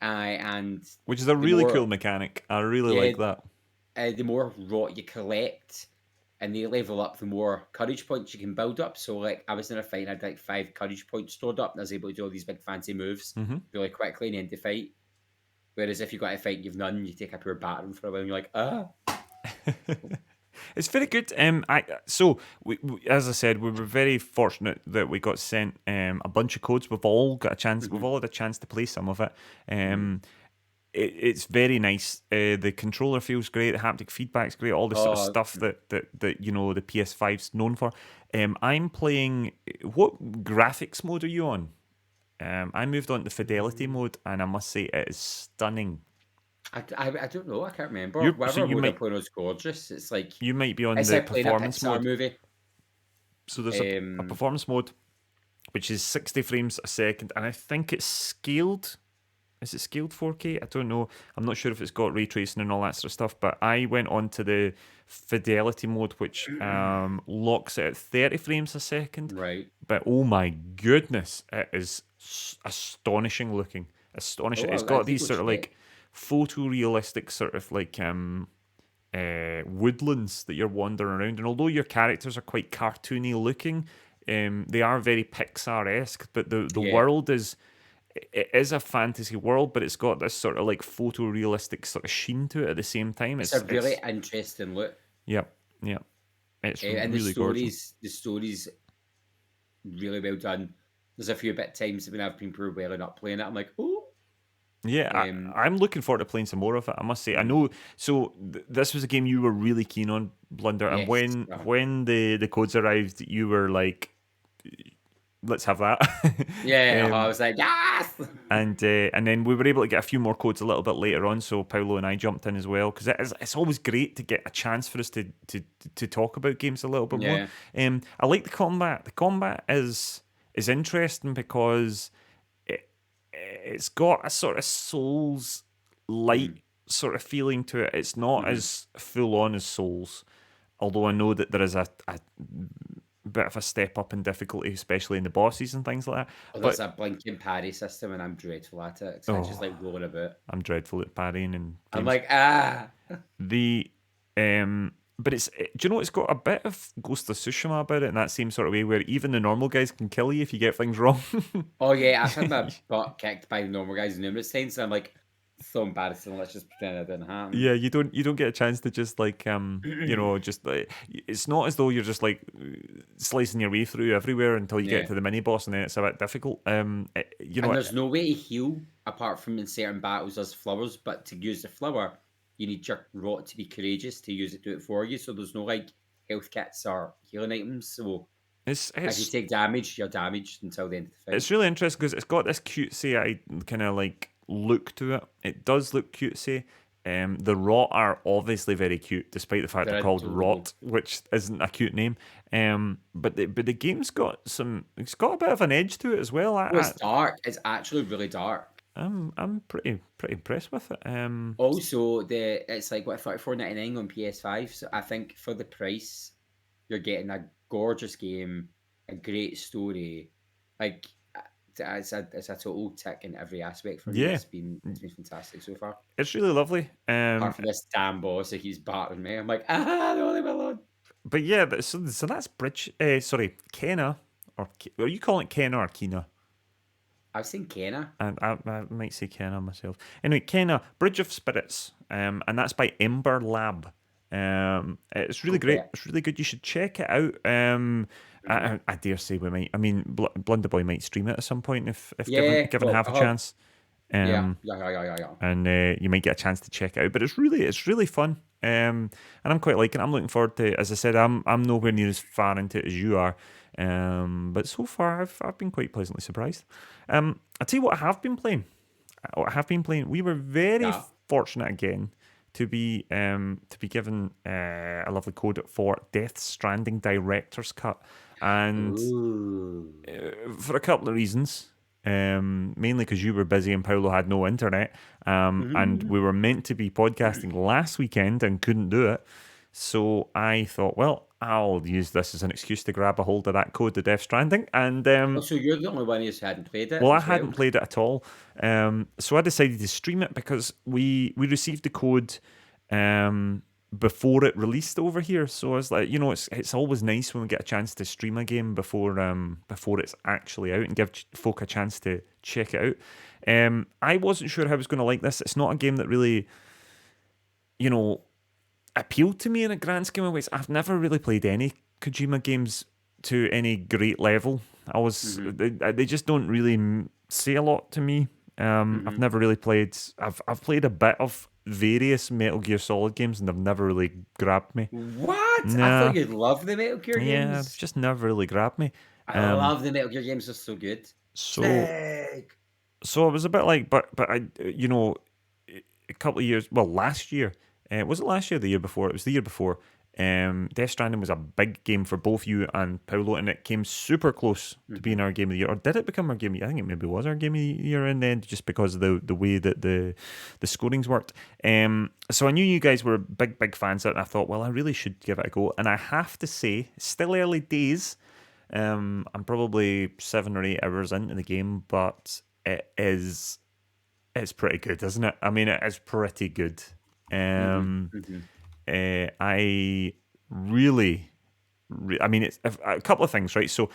And which is a really cool mechanic. I really like that. The more Rot you collect and they level up, the more courage points you can build up. So like I was in a fight and I had like 5 courage points stored up, and I was able to do all these big fancy moves really quickly and end the fight. Whereas if you got a fight and you've none, you take a pure battering for a while and you're like, It's very good. We, as I said, we were very fortunate that we got sent a bunch of codes. We've all got a chance. We've all had a chance to play some of it. It's very nice. The controller feels great. The haptic feedback's great. All the sort of stuff that you know the PS5's known for. I'm playing. What graphics mode are you on? I moved on to fidelity mode, and I must say it is stunning. I don't know. I can't remember. Whatever mode I'm playing was gorgeous. It's like you might be on the performance mode. Movie. So there's a performance mode, which is 60 frames a second, and I think it's scaled is it scaled 4K? I don't know. I'm not sure if it's got ray tracing and all that sort of stuff, but I went on to the fidelity mode, which locks it at 30 frames a second. Right. But oh my goodness, it is astonishing looking. Astonishing. It's got these sort of like photorealistic sort of like woodlands that you're wandering around, and although your characters are quite cartoony looking, they are very Pixar-esque, but the world is a fantasy world, but it's got this sort of like photorealistic sort of sheen to it at the same time. It's a really interesting look. Yep. It's and really gorgeous. The story's really well done. There's a few times when I've been welling up playing it, I'm like, oh. Yeah, I'm looking forward to playing some more of it, I must say. I know, so this was a game you were really keen on, Blunder, and when the codes arrived, you were like, let's have that. I was like, yes! And then we were able to get a few more codes a little bit later on, so Paolo and I jumped in as well, because it's always great to get a chance for us to talk about games a little bit more. I like the combat. The combat is interesting because it's got a sort of Souls-like sort of feeling to it. It's not as full-on as Souls, although I know that there is a bit of a step up in difficulty, especially in the bosses and things like that. There's a blinking parry system, and I'm dreadful at it. So I just like rolling about. I'm dreadful at parrying, and I'm like, ah. But do you know, it's got a bit of Ghost of Tsushima about it in that same sort of way, where even the normal guys can kill you if you get things wrong. Oh yeah, I've had my butt kicked by the normal guys numerous times, and I'm like, so embarrassing. Let's just pretend it didn't happen. Yeah, you don't get a chance to just like just like, it's not as though you're just like slicing your way through everywhere until you get to the mini boss, and then it's a bit difficult. And there's no way to heal apart from in certain battles as flowers, but to use the flower, you need your rot to be courageous to use it, do it for you. So there's no like health kits or healing items. So if you take damage, you're damaged until the end of the fight. It's really interesting because it's got this cutesy kind of like look to it. It does look cutesy. The rot are obviously very cute, despite the fact they're called rot, which isn't a cute name. But the game's got it's got a bit of an edge to it as well. It's dark. It's actually really dark. I'm pretty impressed with it. Also, it's like $34.99 on PS5. So I think for the price, you're getting a gorgeous game, a great story. Like it's a total tick in every aspect for me. Yeah. It's been fantastic so far. It's really lovely. Apart from this damn boss that he's battering me, I'm like, no, leave me alone. But yeah, so that's Kenna, or are you calling it Kenna or Kena? I've seen Kenna. I might say Kenna myself. Anyway, Kenna, Bridge of Spirits, and that's by Ember Lab. It's really great. It's really good. You should check it out. I dare say we might. I mean, Blunderboy might stream it at some point if given half a chance. Yeah. And you might get a chance to check it out. But it's really fun. And I'm quite liking it. I'm looking forward to it. As I said, I'm nowhere near as far into it as you are. But so far I've been quite pleasantly surprised. I'll tell you what I have been playing. We were very fortunate again to be given a lovely code for Death Stranding Director's Cut, and for a couple of reasons. Mainly because you were busy and Paolo had no internet, and we were meant to be podcasting last weekend and couldn't do it. So I thought, well, I'll use this as an excuse to grab a hold of that code to Death Stranding. And so you're the only one who hadn't played it? Well, I hadn't played it at all. So I decided to stream it because we received the code before it released over here. So I was like, it's always nice when we get a chance to stream a game before it's actually out and give folk a chance to check it out. I wasn't sure how I was going to like this. It's not a game that really, appealed to me in a grand scheme of ways. I've never really played any Kojima games to any great level. They just don't really say a lot to me. I've never really played. I've played a bit of various Metal Gear Solid games, and they've never really grabbed me. What? Nah. I thought you'd love the Metal Gear games. Yeah, they've just never really grabbed me. I love the Metal Gear games. They're so good. So it was a bit like, but I, a couple of years. Well, last year. Was it last year or the year before? It was the year before. Death Stranding was a big game for both you and Paolo, and it came super close to being our game of the year. Or did it become our game of the year? I think it maybe was our game of the year in the end, just because of the way that the scorings worked. So I knew you guys were big fans of it, and I thought, well, I really should give it a go. And I have to say, still early days. I'm probably 7 or 8 hours into the game, but it's pretty good, isn't it? I mean, it is pretty good. I really, I mean, it's a couple of things, right? So,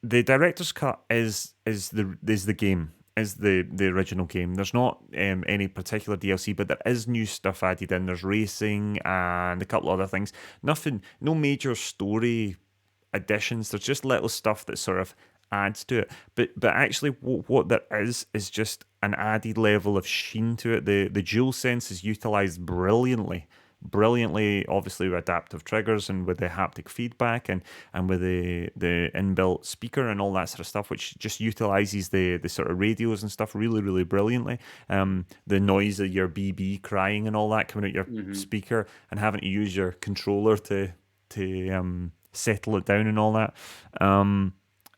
the director's cut is the game, is the original game. There's not any particular DLC, but there is new stuff added in. There's racing and a couple of other things. Nothing, no major story additions. There's just little stuff that sort of adds to it. But actually, what there is just an added level of sheen to it. The DualSense is utilised brilliantly, obviously with adaptive triggers and with the haptic feedback and with the inbuilt speaker and all that sort of stuff, which just utilises the sort of radios and stuff really brilliantly. The noise of your BB crying and all that coming out your speaker, and having to use your controller to settle it down and all that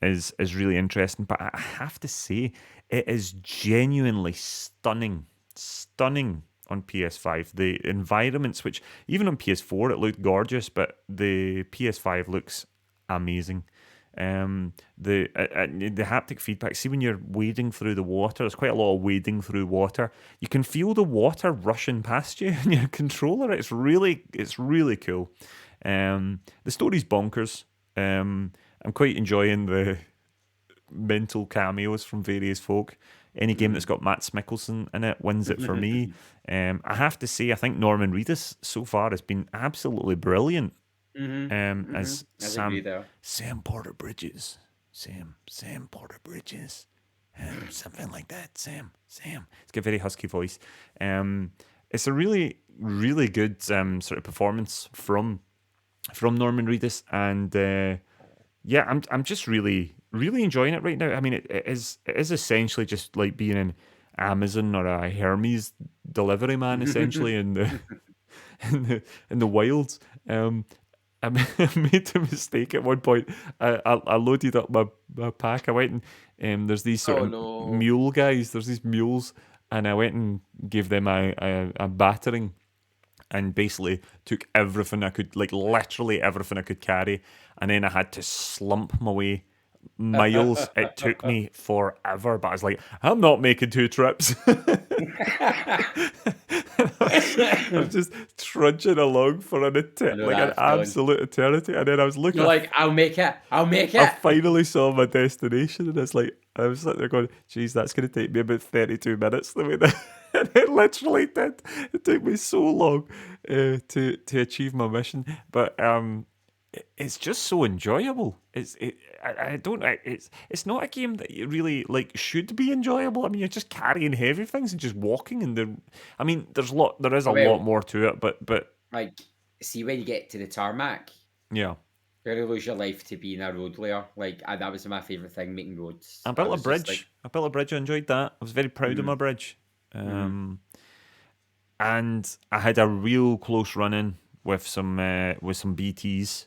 is really interesting. But I have to say, it is genuinely stunning on PS5. The environments, which even on PS4 it looked gorgeous, but the PS5 looks amazing. The haptic feedback. See, when you're wading through the water, there's quite a lot of wading through water. You can feel the water rushing past you in your controller. It's really cool. The story's bonkers. I'm quite enjoying the mental cameos from various folk. Any game that's got Matt Mikkelsen in it wins it for me. I have to say, I think Norman Reedus so far has been absolutely brilliant. As Sam Porter Bridges. Sam Porter Bridges. Something like that. Sam. It's got a very husky voice. It's a really good sort of performance from Norman Reedus, and I'm just really enjoying it right now. I mean, it is essentially just like being an Amazon or a Hermes delivery man, essentially in the wilds. I made a mistake at one point. I loaded up my pack. I went and there's these sort of mule guys. There's these mules, and I went and gave them a battering, and basically took everything I could, like literally everything I could carry, and then I had to slump my way miles. It took me forever, but I was like, I'm not making 2 trips. I was just trudging along for an absolute eternity, and then I was looking. You're like, I'll make it. I finally saw my destination, and it's like I was sitting there going, "Geez, that's going to take me about 32 minutes." The way that and it literally did. It took me so long to achieve my mission, but it's just so enjoyable. It's not a game that you really like should be enjoyable. I mean, you're just carrying heavy things and just walking, and there is a lot more to it, but like, see, when you get to the tarmac, yeah, you're gonna lose your life to being a road layer. Like, that was my favorite thing, making roads. I built a bridge. I enjoyed that. I was very proud of my bridge. And I had a real close run-in with some BTs.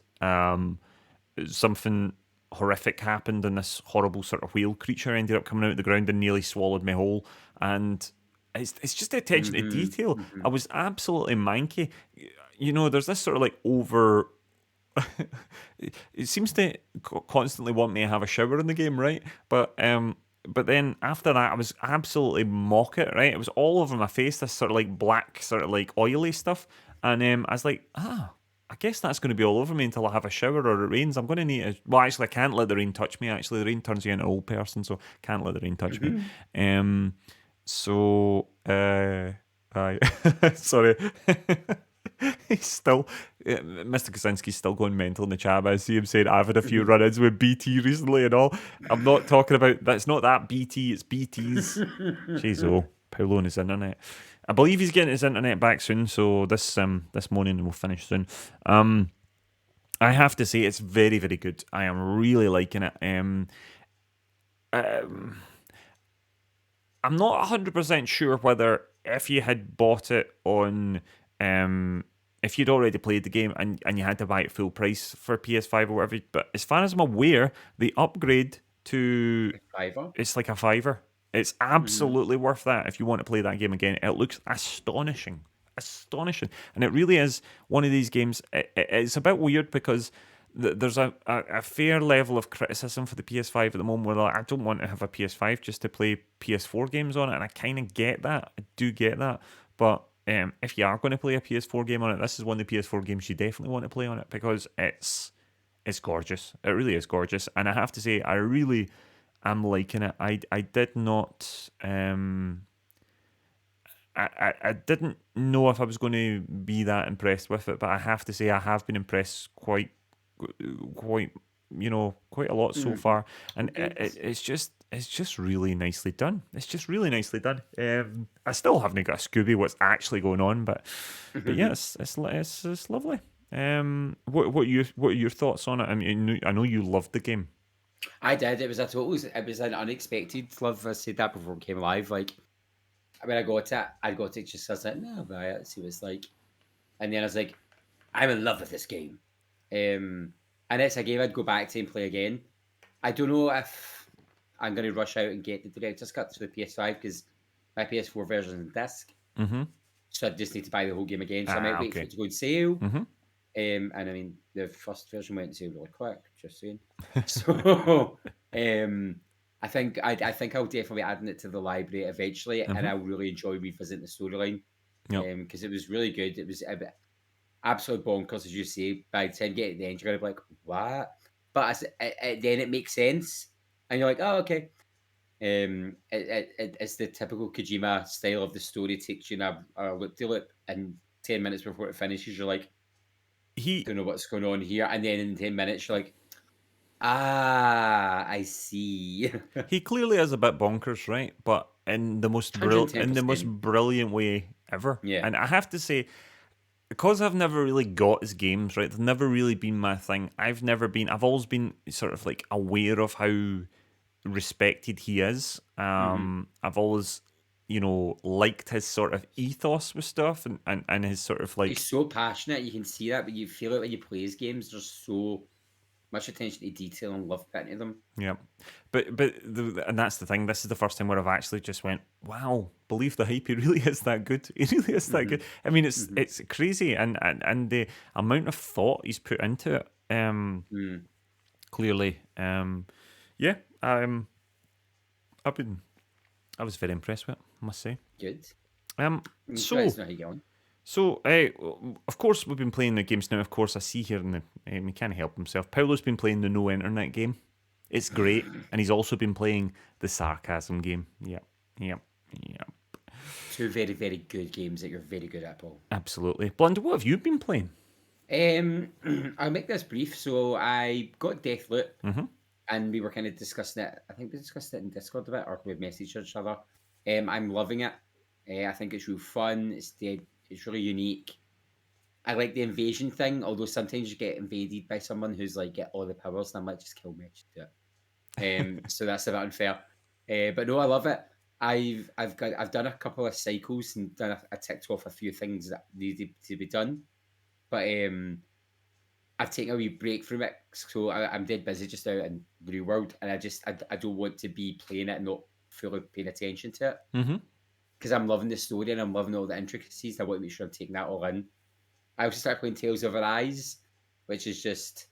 Something horrific happened, and this horrible sort of whale creature ended up coming out of the ground and nearly swallowed me whole. And it's just the attention to detail. I was absolutely manky. You know, there's this sort of like over. It seems to constantly want me to have a shower in the game, right? But then after that, I was absolutely mock it, right? It was all over my face, this sort of like black, sort of like oily stuff. And I was like, I guess that's going to be all over me until I have a shower or it rains. I'm going to need to... Well, actually, I can't let the rain touch me, actually. The rain turns you into an old person, so I can't let the rain touch me. Sorry. He's still... Mr. Kozinski's still going mental in the chat. I see him saying, I've had a few run-ins with BT recently and all. I'm not talking about... That's not that BT, it's BTs. Jeez, Paolo and his internet. I believe he's getting his internet back soon, so this morning we'll finish soon. I have to say, it's very, very good. I am really liking it. I'm not 100% sure whether if you had bought it on if you'd already played the game and you had to buy it full price for PS5 or whatever. But as far as I'm aware, the upgrade to $5. it's like a $5. It's absolutely worth that if you want to play that game again. It looks astonishing, and it really is one of these games. It's a bit weird because there's a fair level of criticism for the PS5 at the moment where like, I don't want to have a PS5 just to play PS4 games on it, and I kind of get that. I do get that, but if you are going to play a PS4 game on it, this is one of the PS4 games you definitely want to play on it because it's gorgeous. It really is gorgeous, and I have to say, I really am liking it. I did not. I didn't know if I was going to be that impressed with it, but I have to say I have been impressed quite quite a lot so far, and it's just really nicely done. It's just really nicely done. I still haven't got a Scooby what's actually going on, but yeah, it's lovely. What are your thoughts on it? I mean, I know you loved the game. I did. It was an unexpected love. I said that before it came live. Like when I got it just as like, no, but let's see what it's like. And then I was like, I'm in love with this game. And it's a game I'd go back to and play again. I don't know if I'm going to rush out and get the director's cut to the PS5 because my PS4 version is in disc. Mm-hmm. So I just need to buy the whole game again. So I might wait for it to go on sale. Mm-hmm. And I mean, the first version went on sale really quick. Just saying. So I think I'll definitely be adding it to the library eventually, and I'll really enjoy revisiting the storyline. Because it was really good. It was a bit absolutely bonkers, as you say. By the time you get to the end, you're going to be like, what? But then it makes sense. And you're like, oh, okay. It's the typical Kojima style of the story. Takes you in a loop-de-loop, and 10 minutes before it finishes, you're like, don't know what's going on here. And then in 10 minutes, you're like, I see. He clearly is a bit bonkers, right? But in the most brilliant way ever. Yeah. And I have to say, because I've never really got his games, right? They've never really been my thing. I've always been sort of like aware of how respected he is. I've always, liked his sort of ethos with stuff and his sort of like... He's so passionate, you can see that, but you feel it when you play his games. There's so much attention to detail and love put into them. Yeah, and that's the thing. This is the first time where I've actually just went, "Wow, believe the hype. He really is that good. He really is that good." I mean, it's crazy, and the amount of thought he's put into it. Clearly, yeah. I was very impressed with it, I must say. Good. So, of course, we've been playing the games now. Of course, I see here in the he can't help himself. Paolo's been playing the No Internet game. It's great, and he's also been playing the Sarcasm game. Yep. Two very, very good games that you're very good at, Paul. Absolutely. Blunder, what have you been playing? I'll make this brief. So I got Deathloop, and we were kind of discussing it. I think we discussed it in Discord a bit, or we messaged each other. I'm loving it. I think it's real fun. It's really unique. I like the invasion thing, although sometimes you get invaded by someone who's like get all the powers, and I'm like, just kill me, just do it. So that's a bit unfair. But no, I love it. I've done a couple of cycles and done I ticked off a few things that needed to be done, but I've taken a wee break from it, so I'm dead busy just out in the real world, and I don't want to be playing it and not fully paying attention to it. Because I'm loving the story and I'm loving all the intricacies. I want to make sure I'm taking that all in. I also started playing Tales of Arise, which is just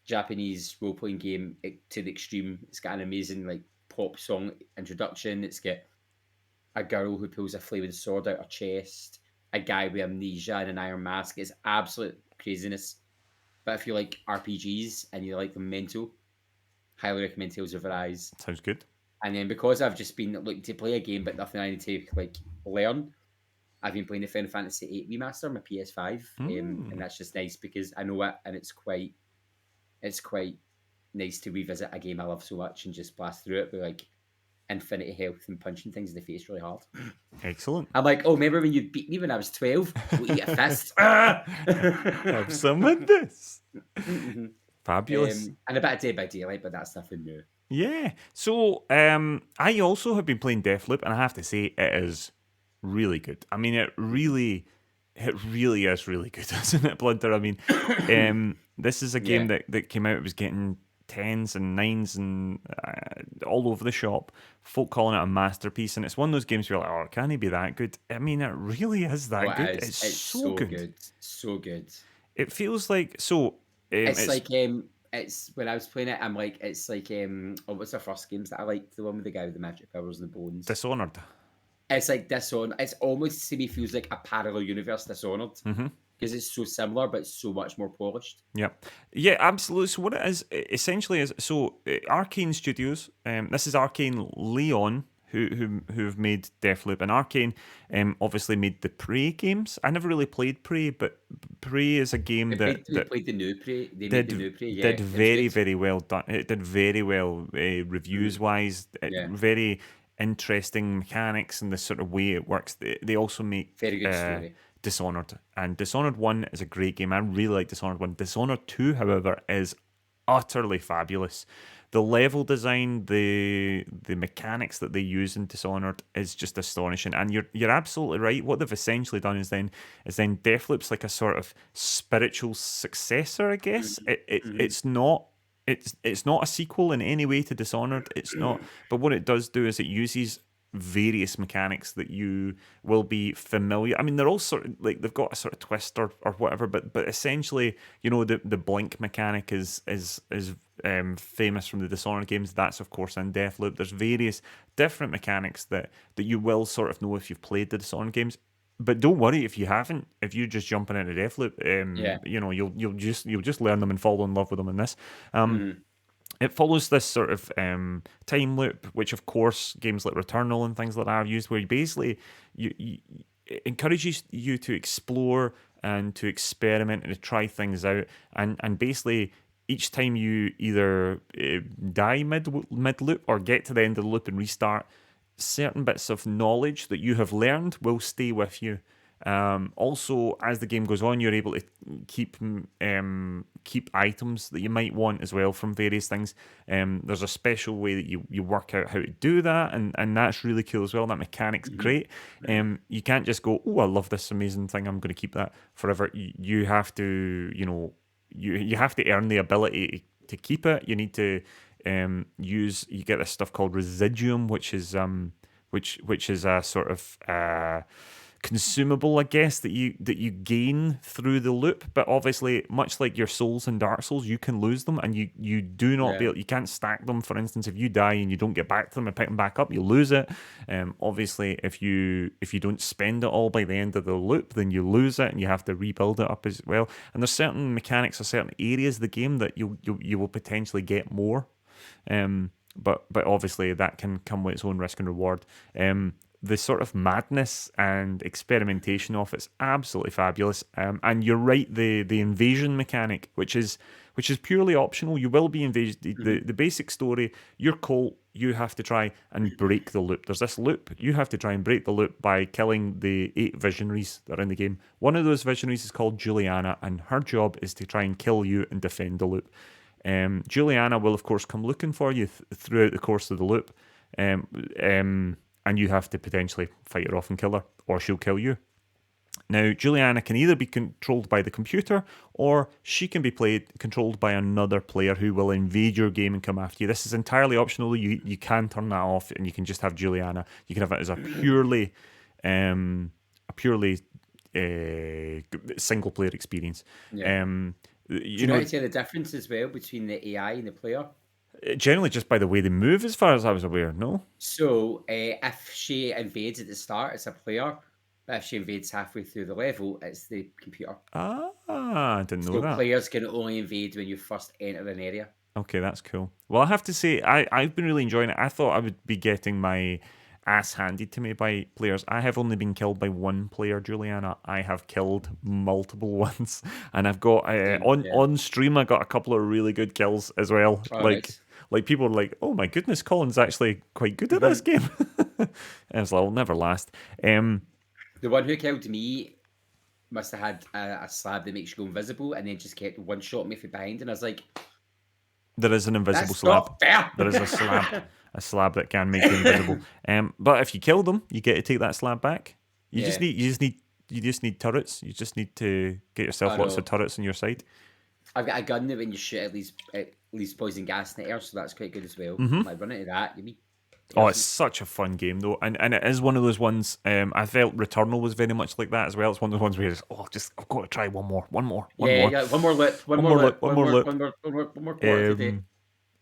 Japanese role-playing game to the extreme. It's got an amazing like pop song introduction. It's got a girl who pulls a flaming sword out her chest, a guy with amnesia and an iron mask. It's absolute craziness. But if you like RPGs and you like them mental, highly recommend Tales of Arise. Sounds good. And then because I've just been looking to play a game but nothing I need to like learn, I've been playing the Final Fantasy VIII remaster on my PS5, and that's just nice because I know it, and it's quite nice to revisit a game I love so much and just blast through it with like infinity health and punching things in the face really hard. Excellent. I'm like, oh, remember when you beat me when I was 12? We'll eat a fist. Have some of this. Fabulous. And a bit of Dead by Daylight, but that's nothing new. Yeah. So I also have been playing Deathloop, and I have to say it is really good. I mean, it really It really is really good, isn't it, Blunder? I mean, this is a game that came out. It was getting 10s and 9s and all over the shop. Folk calling it a masterpiece, and it's one of those games where you're like, oh, can it be that good? I mean, it really is that good. It's so good. So good. It feels like so. It's like it's when I was playing it, I'm like, it's like what's the first games that I liked? The one with the guy with the magic powers and the bones. Dishonored. It's like Dishonored. It's almost to me feels like a parallel universe Dishonored. Because it's so similar, but it's so much more polished. Yeah, absolutely. So what it is essentially is Arcane Studios. This is Arcane Leon, who've made Deathloop, and Arcane obviously made the Prey games. I never really played Prey, but Prey is a game that played the new Prey. They did, made the new Prey. Yeah, did very well done. It did very well reviews wise. Very interesting mechanics and the sort of way it works. They also make very good story. Dishonored, and Dishonored 1 is a great game. I really like Dishonored 1. Dishonored 2, however, is utterly fabulous. The level design, the mechanics that they use in Dishonored is just astonishing. And you're absolutely right. What they've essentially done is then Deathloop's like a sort of spiritual successor, I guess. It's not a sequel in any way to Dishonored. It's not. But what it does do is it uses various mechanics that you will be familiar. I mean, they're all sort of like they've got a sort of twist or whatever, but essentially, you know, the blink mechanic is famous from the Dishonored games. That's of course in Deathloop. There's various different mechanics that you will sort of know if you've played the Dishonored games. But don't worry if you haven't. If you're just jumping into Deathloop, you know, you'll just learn them and fall in love with them in this. It follows this sort of time loop, which of course games like Returnal and things like that are used, where you basically it encourages you to explore and to experiment and to try things out, and basically each time you either die mid loop or get to the end of the loop and restart, certain bits of knowledge that you have learned will stay with you. Also, as the game goes on, you're able to keep items that you might want as well from various things. There's a special way that you work out how to do that, and that's really cool as well. That mechanic's great. You can't just go, oh, I love this amazing thing, I'm going to keep that forever. You have to, you know, you have to earn the ability to keep it. You need to you get this stuff called residuum, which is a sort of consumable, I guess, that you gain through the loop. But obviously, much like your souls in Dark Souls, you can lose them, and you do not you can't stack them. For instance, if you die and you don't get back to them and pick them back up, you lose it. Obviously, if you don't spend it all by the end of the loop, then you lose it and you have to rebuild it up as well. And there's certain mechanics or certain areas of the game that you will potentially get more. But obviously that can come with its own risk and reward. The sort of madness and experimentation of it's absolutely fabulous. And you're right, the invasion mechanic, which is purely optional. You will be invaded. The basic story, you're Colt, you have to try and break the loop. There's this loop, you have to try and break the loop by killing the 8 visionaries that are in the game. One of those visionaries is called Juliana, and her job is to try and kill you and defend the loop. Juliana will, of course, come looking for you throughout the course of the loop, and you have to potentially fight her off and kill her, or she'll kill you. Now, Juliana can either be controlled by the computer, or she can be controlled by another player who will invade your game and come after you. This is entirely optional. You can turn that off, and you can just have Juliana. You can have it as a purely single player experience. Yeah. Do you know the difference as well between the AI and the player? Generally, just by the way they move, as far as I was aware, no? So, if she invades at the start, it's a player. But if she invades halfway through the level, it's the computer. I didn't know that. So, players can only invade when you first enter an area. Okay, that's cool. Well, I have to say, I've been really enjoying it. I thought I would be getting my ass handed to me by players. I have only been killed by one player, Juliana. I have killed multiple ones, and I've got on stream. I got a couple of really good kills as well. Like people are like, "Oh my goodness, Colin's actually quite good at this game." And it's like, "I'll never last." The one who killed me must have had a slab that makes you go invisible, and then just kept one shot me from behind, and I was like, "There is an invisible slab. There is a slab that can make you invisible. But if you kill them, you get to take that slab back. You just need just need turrets. You just need to get yourself lots of turrets on your side. I've got a gun that when you shoot at least poison gas in the air, so that's quite good as well. Might run into that. Oh, it's such a fun game though, and it is one of those ones. I felt Returnal was very much like that as well. It's one of those ones where I've got to try one more. One more lip, one more quarter today.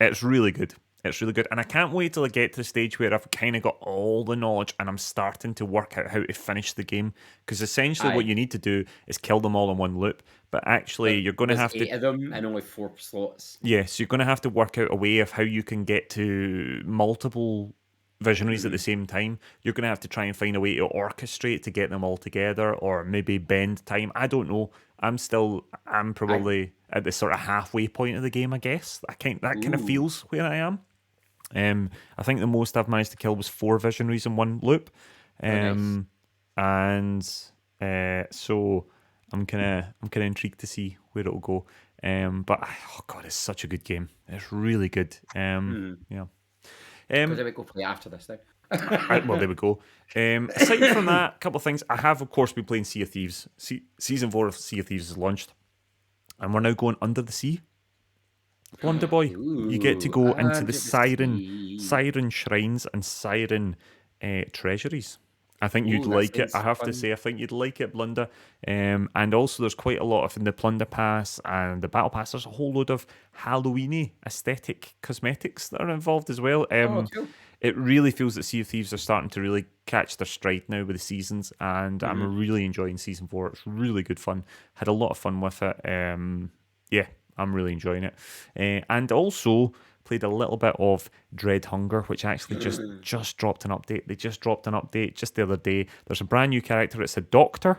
It's really good. It's really good, and I can't wait till I get to the stage where I've kind of got all the knowledge and I'm starting to work out how to finish the game. Because essentially, what you need to do is kill them all in one loop. But actually, you're going to have 8 of them and only 4 slots. Yeah, so you're going to have to work out a way of how you can get to multiple visionaries at the same time. You're going to have to try and find a way to orchestrate to get them all together, or maybe bend time. I don't know. I'm probably at the sort of halfway point of the game, I guess. That kind of feels where I am. I think the most I've managed to kill was 4 visionaries in one loop. Nice. And so I'm kind of intrigued to see where it'll go. But oh god, it's such a good game. It's really good. Yeah. Because I would go play after this now. Well, there we go. Aside from that, a couple of things. I have, of course, been playing Sea of Thieves. Season 4 of Sea of Thieves is launched, and we're now going under the sea. Blunder Boy, you get to go into the siren shrines and siren treasuries. I think you'd like it. I have to say, I think you'd like it, Blunder. And also, there's quite a lot of in the Plunder Pass and the Battle Pass. There's a whole load of Halloween-y aesthetic cosmetics that are involved as well. Cool. It really feels that Sea of Thieves are starting to really catch their stride now with the seasons, and I'm really enjoying Season 4. It's really good fun. Had a lot of fun with it. Yeah, I'm really enjoying it. And also played a little bit of Dread Hunger, which actually just dropped an update. They just dropped an update just the other day. There's a brand new character. It's a doctor.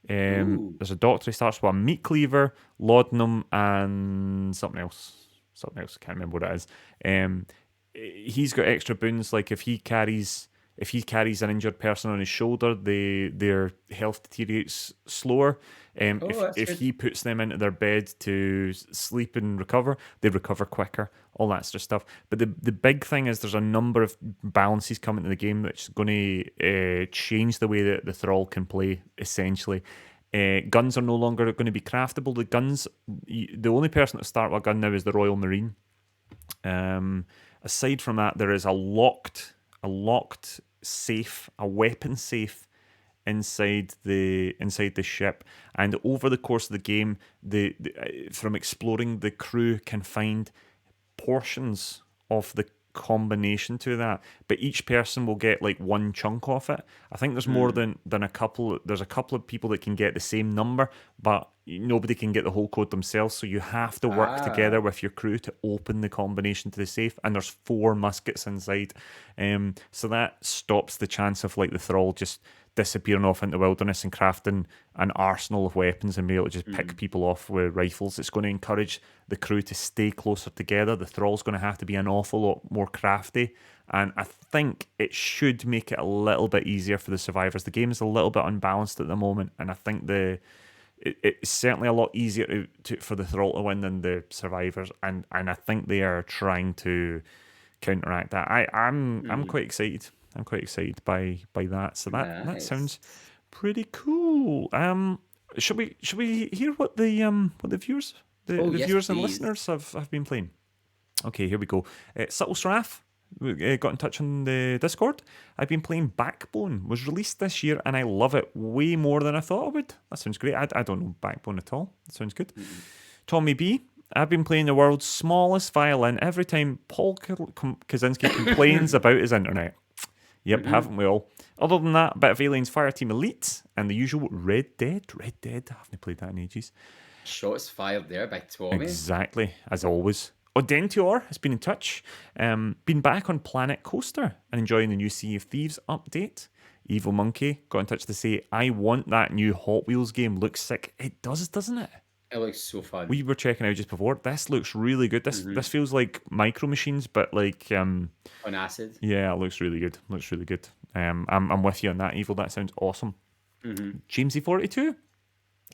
There's a doctor. He starts with a meat cleaver, laudanum, and something else. I can't remember what it is. He's got extra boons, like if he carries an injured person on his shoulder, their health deteriorates slower. If he puts them into their bed to sleep and recover, they recover quicker. All that sort of stuff. But the big thing is there's a number of balances coming to the game that's going to change the way that the Thrall can play, essentially. Guns are no longer going to be craftable. The only person that start with a gun now is the Royal Marine. Aside from that, there is a locked safe, a weapon safe inside the ship, and over the course of the game, from exploring, the crew can find portions of the combination to that, but each person will get like one chunk of it. I think there's more than a couple. There's a couple of people that can get the same number, but nobody can get the whole code themselves, so you have to work together with your crew to open the combination to the safe, and there's 4 muskets inside, so that stops the chance of like the Thrall just disappearing off into the wilderness and crafting an arsenal of weapons and be able to just pick people off with rifles. It's going to encourage the crew to stay closer together. The Thrall's going to have to be an awful lot more crafty, and I think it should make it a little bit easier for the survivors. The game is a little bit unbalanced at the moment, and I think it's certainly a lot easier for the Thrall to win than the survivors, and I think they are trying to counteract that. I'm quite excited. I'm quite excited by that. So that sounds pretty cool. Should we hear what the viewers viewers and listeners have been playing? Okay, here we go. Subtle Straff got in touch on the Discord. I've been playing Backbone. Was released this year and I love it way more than I thought I would. That sounds great. I don't know Backbone at all. That sounds good. Tommy B. I've been playing the world's smallest violin every time Paul Kozinski complains about his internet. Yep, haven't we all? Other than that, a bit of Aliens Fireteam Elite and the usual Red Dead. I haven't played that in ages. Shots fired there by Tommy. Exactly, as always. Odentior has been in touch. Been back on Planet Coaster and enjoying the new Sea of Thieves update. Evil Monkey got in touch to say, I want that new Hot Wheels game. Looks sick. It does, doesn't it? It looks so fun. We were checking out just before. This looks really good. This feels like Micro Machines, but like on acid. Yeah, it looks really good. I'm with you on that, Evil. That sounds awesome. Jamesy42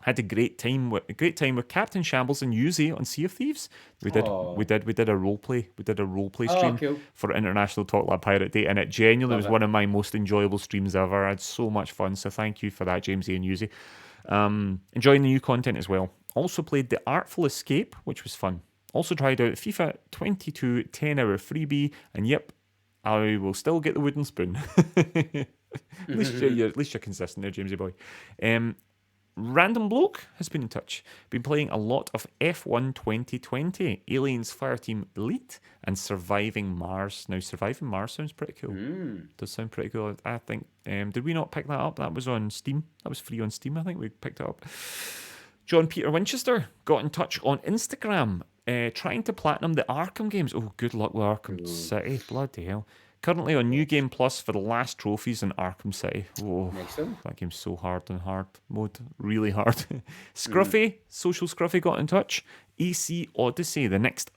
Had a great time with Captain Shambles and Yuzi on Sea of Thieves. We did a role play. We did a role play stream cool. for International Talk Lab Pirate Day, and it genuinely was one of my most enjoyable streams ever. I had so much fun. So thank you for that, Jamesy and Yuzi. Enjoying the new content as well. Also played The Artful Escape, which was fun. Also tried out FIFA 22 10-hour freebie, and yep, I will still get the wooden spoon. At least you're consistent there, Jamesy boy. Random Bloke has been in touch. Been playing a lot of F1 2020, Aliens Fireteam Elite, and Surviving Mars. Now, Surviving Mars sounds pretty cool. Does sound pretty cool. I think. Did we not pick that up? That was on Steam. That was free on Steam. I think we picked it up. John Peter Winchester got in touch on Instagram, trying to platinum the Arkham games. Oh, good luck with Arkham City. Bloody hell. Currently on New Game Plus for the last trophies in Arkham City. Oh, that game's so hard on hard mode. Really hard. Scruffy, Social Scruffy got in touch. AC Odyssey, the next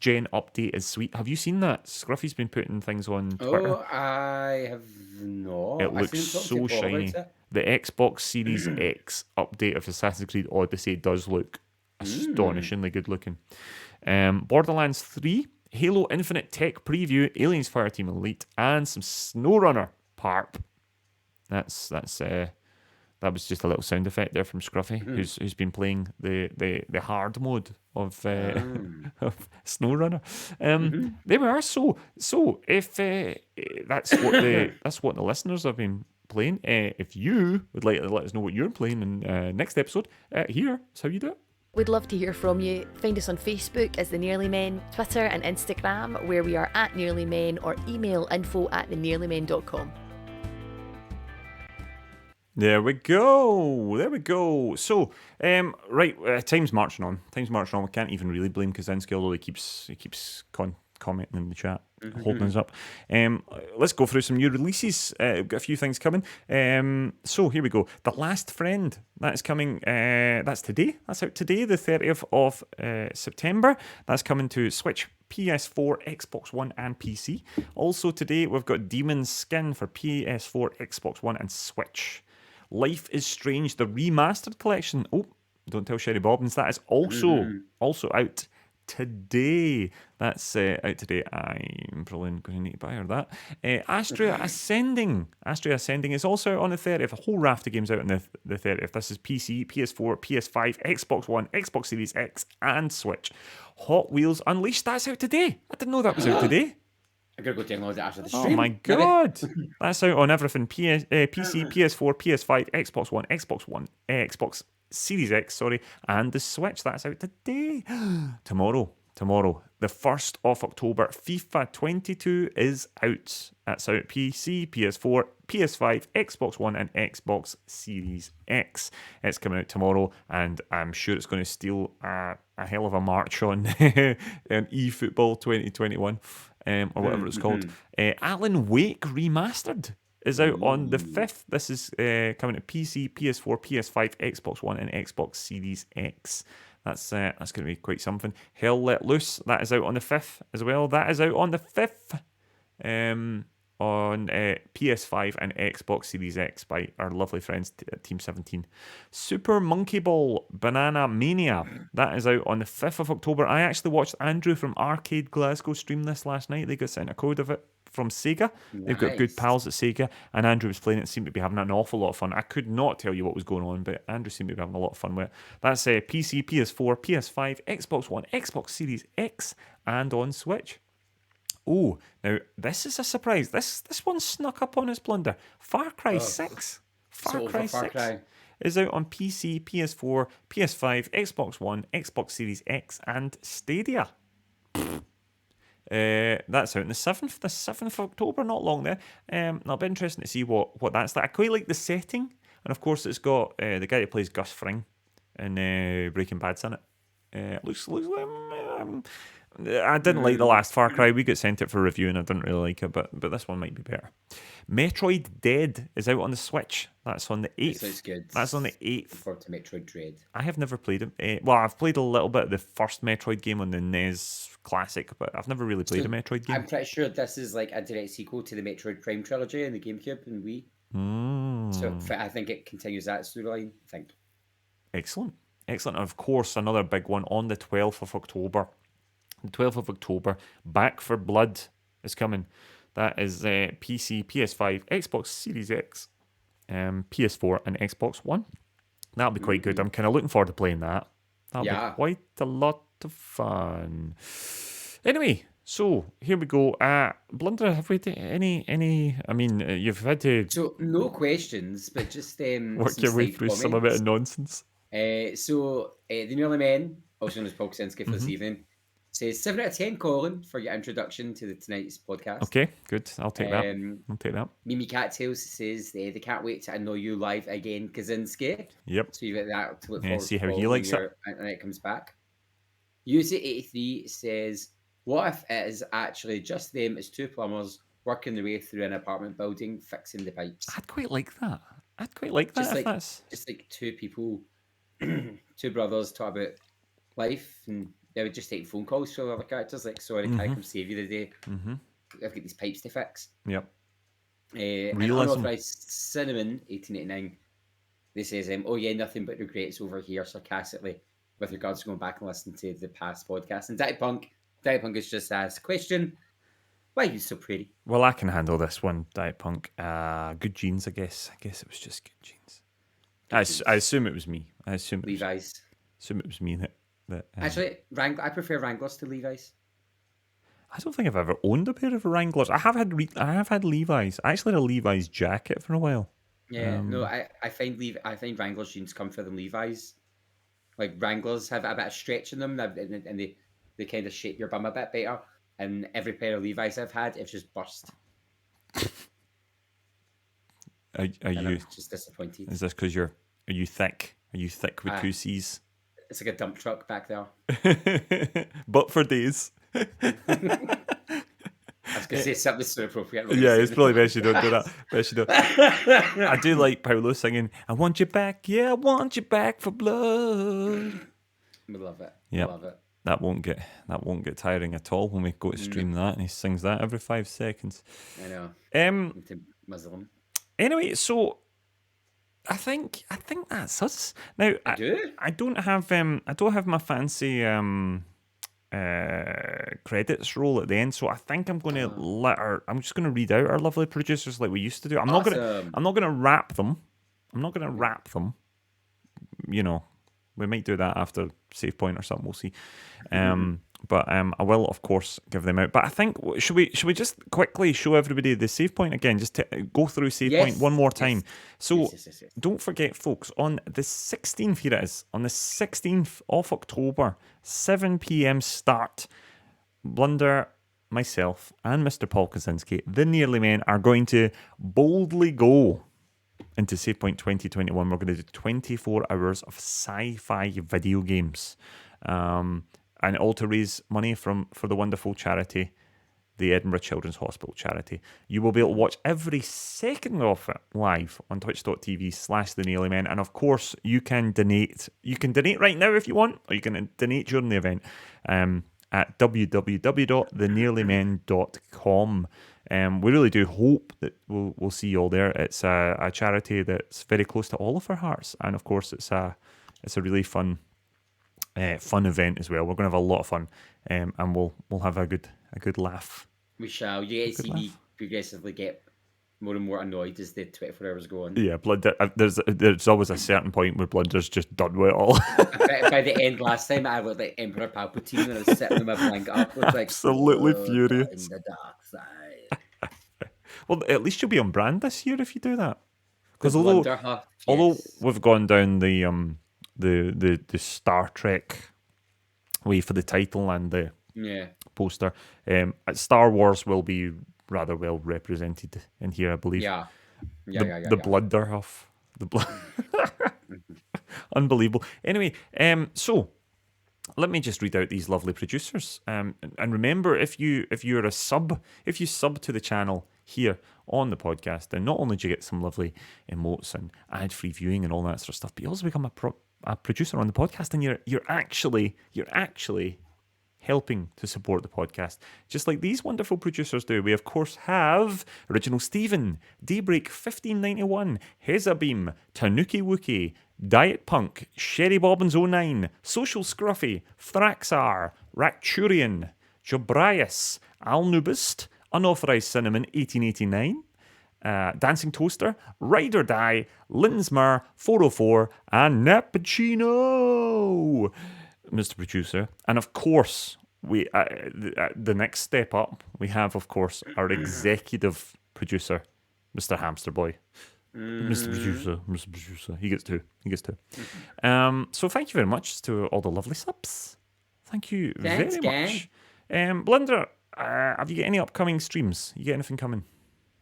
gen update is sweet. Have you seen that? Scruffy's been putting things on Twitter. Oh, I have not. It looks so shiny. The Xbox Series X update of Assassin's Creed Odyssey does look astonishingly good looking. Borderlands 3, Halo Infinite Tech Preview, Aliens Fireteam Elite, and some SnowRunner Parp. That was just a little sound effect there from Scruffy, who's been playing the hard mode of SnowRunner. There we are. So if that's what the listeners have been playing. If you would like to let us know what you're playing in next episode, here's how you do it. We'd love to hear from you. Find us on Facebook as The Nearly Men, Twitter and Instagram, where we are at Nearly Men, or email info@thenearlymen.com. There we go. So, time's marching on. We can't even really blame Kozinski, although he keeps commenting in the chat, holding us up. Let's go through some new releases. We've got a few things coming. So here we go. The Last Friend. That is coming. That's today. That's out today, the 30th of September. That's coming to Switch, PS4, Xbox One, and PC. Also today, we've got Demon's Skin for PS4, Xbox One, and Switch. Life is Strange, the remastered collection. Oh, don't tell Sherry Bobbins. That is also out today. That's out today. I'm probably going to need to buy her that. Astria Ascending. Astria Ascending is also out on the 30th. A whole raft of games out on the 30th. This is PC, PS4, PS5, Xbox One, Xbox Series X, and Switch. Hot Wheels Unleashed. That's out today. I didn't know that was out today. I'm going to go download it after the stream. Oh my god. That's out on everything. PC, PS4, PS5, Xbox One, Xbox Series X, and the Switch. That's out today. Tomorrow, the 1st of October, FIFA 22 is out. That's out PC, PS4, PS5, Xbox One, and Xbox Series X. It's coming out tomorrow, and I'm sure it's going to steal a hell of a march on eFootball 2021. Or whatever it's called. Alan Wake Remastered is out on the 5th. This is coming to PC, PS4, PS5, Xbox One, and Xbox Series X. That's going to be quite something. Hell Let Loose, that is out on the 5th as well. That is out on the 5th on PS5 and Xbox Series X by our lovely friends at Team 17. Super Monkey Ball Banana Mania, that is out on the 5th of October. I actually watched Andrew from Arcade Glasgow stream this last night. They got sent a code of it from Sega. Nice. They've got good pals at Sega, and Andrew was playing it, seemed to be having an awful lot of fun. I could not tell you what was going on, but Andrew seemed to be having a lot of fun with it. That's PC, PS4, PS5, Xbox One, Xbox Series X, and on Switch. Oh, now this is a surprise. This one snuck up on us, Blunder. Far Cry 6. Far Cry 6 is out on PC, PS4, PS5, Xbox One, Xbox Series X, and Stadia. That's out on the 7th. The 7th of October, not long there. It'll be interesting to see what that's like. I quite like the setting, and of course it's got the guy who plays Gus Fring in Breaking Bad's in it. Looks like I didn't like the last Far Cry. We got sent it for review and I didn't really like it, but this one might be better. Metroid Dead is out on the Switch. That's on the 8th. Sounds good. That's on the 8th. Forward to Metroid Dread. I have never played it. Well, I've played a little bit of the first Metroid game on the NES Classic, but I've never really played a Metroid game. I'm pretty sure this is like a direct sequel to the Metroid Prime trilogy in the GameCube and Wii. So I think it continues that storyline. I think. Excellent. Excellent. And of course, another big one on the 12th of October. The 12th of October, Back for Blood is coming. That is PC, PS5, Xbox Series X, PS4, and Xbox One. That'll be quite good. I'm kind of looking forward to playing that. That'll be quite a lot of fun. Anyway, so here we go. Blunder, have we any? I mean, you've had to. So no questions, but just work your way through some of it of nonsense. So the Nearly Men, also known as Paul Kozinski for this evening, says 7 out of 10, Colin, for your introduction to tonight's podcast. Okay, good. I'll take that. Mimi Cattails says they can't wait to annoy you live again, Kozinski. Yep. So you've got that to look forward to. See how he likes it. When it comes back. User83 says, what if it is actually just them as two plumbers working their way through an apartment building fixing the pipes? I'd quite like that. Just like two people, two brothers talk about life, and they would just take phone calls to other characters like, sorry, can I come save you today? I've got these pipes to fix. Yep. Unauthorized Cinnamon 1889, they says, oh yeah, nothing but regrets over here, sarcastically, with regards to going back and listening to the past podcast. And Daddy Punk has just asked a question, why are you so pretty? Well, I can handle this one, Diet Punk. Good genes, I guess. I guess it was just good genes. I assume it was me. Levi's. Assume it was me that Actually, I prefer Wranglers to Levi's. I don't think I've ever owned a pair of Wranglers. I have had Levi's. I actually had a Levi's jacket for a while. Yeah, no, I find Wranglers jeans comfier than Levi's. Like Wranglers have a bit of stretch in them, and they kind of shape your bum a bit better. And every pair of Levi's I've had, it's just burst. Are you just disappointed? Is this because are you thick? Are you thick with two C's? It's like a dump truck back there. But for days. I was going to say something so appropriate. Yeah, it's probably best you don't do that. I do like Paolo singing, I want you back, yeah, I want you back for blood. We love it. Yeah, love it. That won't get tiring at all when we go to stream that, and he sings that every 5 seconds. I know. Muslim. Anyway, so I think that's us. Now I don't have my fancy credits roll at the end, so I think I'm going to I'm just going to read out our lovely producers like we used to do. I'm not going to rap them. You know, we might do that after Save Point or something. We'll see. But I will, of course, give them out. But I think should we just quickly show everybody the Save Point again, just to go through Save Point one more time. So don't forget, folks, on the 16th, here it is, on the 16th of October, 7 p.m. start, Blunder, myself, and Mr. Paul Kozinski, the Nearly Men, are going to boldly go into Save Point 2021. We're going to do 24 hours of sci-fi video games. And all to raise money for the wonderful charity, the Edinburgh Children's Hospital charity. You will be able to watch every second of it live on twitch.tv/The Nearly Men. And of course, you can donate. You can donate right now if you want, or you can donate during the event at www.thenearlymen.com. We really do hope that we'll see you all there. It's a charity that's very close to all of our hearts. And of course, it's a really fun event as well. We're going to have a lot of fun, and we'll have a good laugh. We shall. You get to see me progressively get more and more annoyed as the 24 hours go on. Yeah, there's always a certain point where Blunder's just done with it all. By the end last time, I looked like Emperor Palpatine, and I was sitting with my blanket up. Like, absolutely furious. In the dark side. Well, at least you'll be on brand this year if you do that. Because although we've gone down the Star Trek way for the title and the poster, Star Wars will be rather well represented in here, I believe. The blunder of the blood. Unbelievable. Anyway, so let me just read out these lovely producers. And remember, if you sub to the channel here on the podcast, then not only do you get some lovely emotes and ad-free viewing and all that sort of stuff, but you also become a producer on the podcast, and you're actually helping to support the podcast, just like these wonderful producers do. We, of course, have Original Steven, Daybreak 1591, Hezabeam, Tanuki Wookie, Diet Punk, Sherry Bobbins 09, Social Scruffy, Thraxar, Racturian, Jobrias, Alnubist, Unauthorized Cinnamon 1889, Dancing Toaster, Ride or Die, Linsmar 404, and Nappuccino, Mr. Producer. And of course, we the next step up, we have, of course, our executive producer, Mr. Hamster Boy. Mr. Producer. He gets two. So thank you very much to all the lovely subs. Thank you very much. Blunder, have you got any upcoming streams? You got anything coming?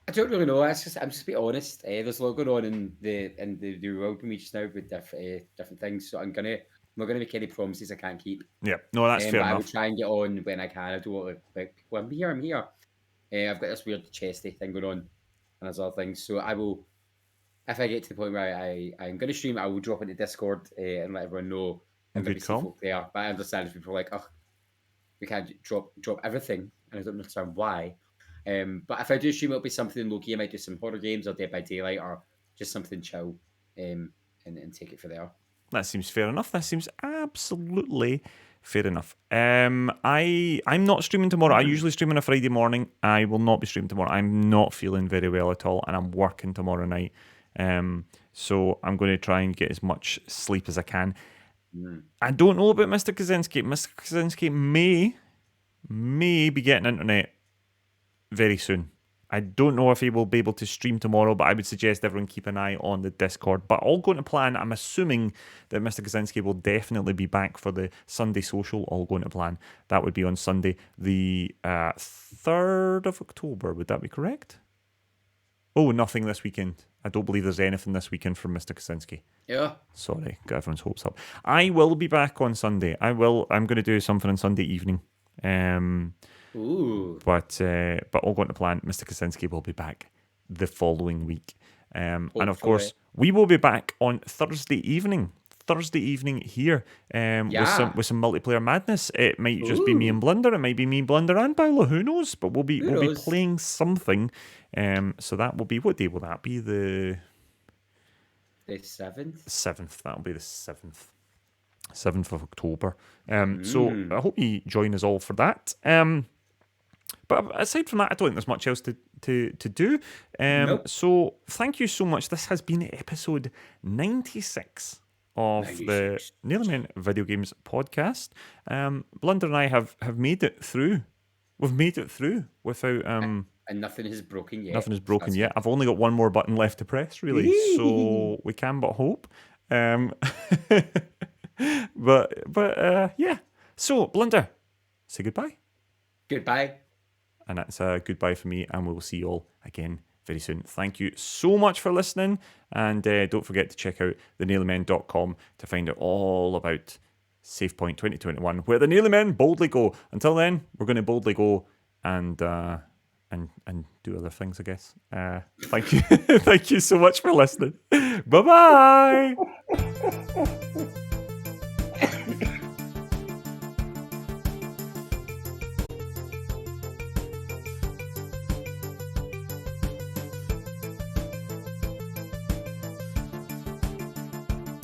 I don't really know. I'm just to be honest. There's a lot going on in the world for me just now with different things. So I'm not gonna make any promises I can't keep. Yeah, no, that's fair enough. I will try and get on when I can. I don't want to like, well, I'm here. I've got this weird chesty thing going on, and there's other things. So I will, if I get to the point where I'm going to stream, I will drop into Discord and let everyone know. And maybe see folk there. But I understand if people are like, oh, we can't drop everything, and I don't understand why. But if I do stream, it'll be something low-key. I might do some horror games or Dead by Daylight or just something chill and take it for there. That seems fair enough. That seems absolutely fair enough. I'm not streaming tomorrow. I usually stream on a Friday morning. I will not be streaming tomorrow. I'm not feeling very well at all, and I'm working tomorrow night. So I'm going to try and get as much sleep as I can. I don't know about Mr. Kozinski. Mr. Kozinski may be getting internet very soon. I don't know if he will be able to stream tomorrow, but I would suggest everyone keep an eye on the Discord. But all going to plan, I'm assuming that Mr. Kozinski will definitely be back for the Sunday social, all going to plan. That would be on Sunday, the 3rd of October. Would that be correct? Oh, nothing this weekend. I don't believe there's anything this weekend from Mr. Kozinski. Yeah. Sorry, got everyone's hopes up. I will be back on Sunday. I'm going to do something on Sunday evening. Ooh. But all going to plan, Mr. Kozinski will be back the following week. And of course, we will be back on Thursday evening here with some multiplayer madness. It might just be me and Blunder. It might be me, Blunder, and Paolo. Who knows? But we'll be playing something. So that will be, what day will that be? The 7th. 7th. That'll be the 7th of October. So I hope you join us all for that. But aside from that, I don't think there's much else to do. Nope. So thank you so much. This has been episode 96 of the Nearly Men Video Games podcast. Blunder and I have made it through. We've made it through without... and nothing is broken yet. Nothing is broken yet. I've only got one more button left to press, really. So we can but hope. But yeah. So, Blunder, say goodbye. Goodbye. And that's a goodbye for me, and we'll see you all again very soon. Thank you so much for listening, and don't forget to check out thenearlymen.com to find out all about SavePoint 2021, where the Nearly Men boldly go. Until then, we're going to boldly go and do other things, I guess. Thank you. Thank you so much for listening. Bye-bye.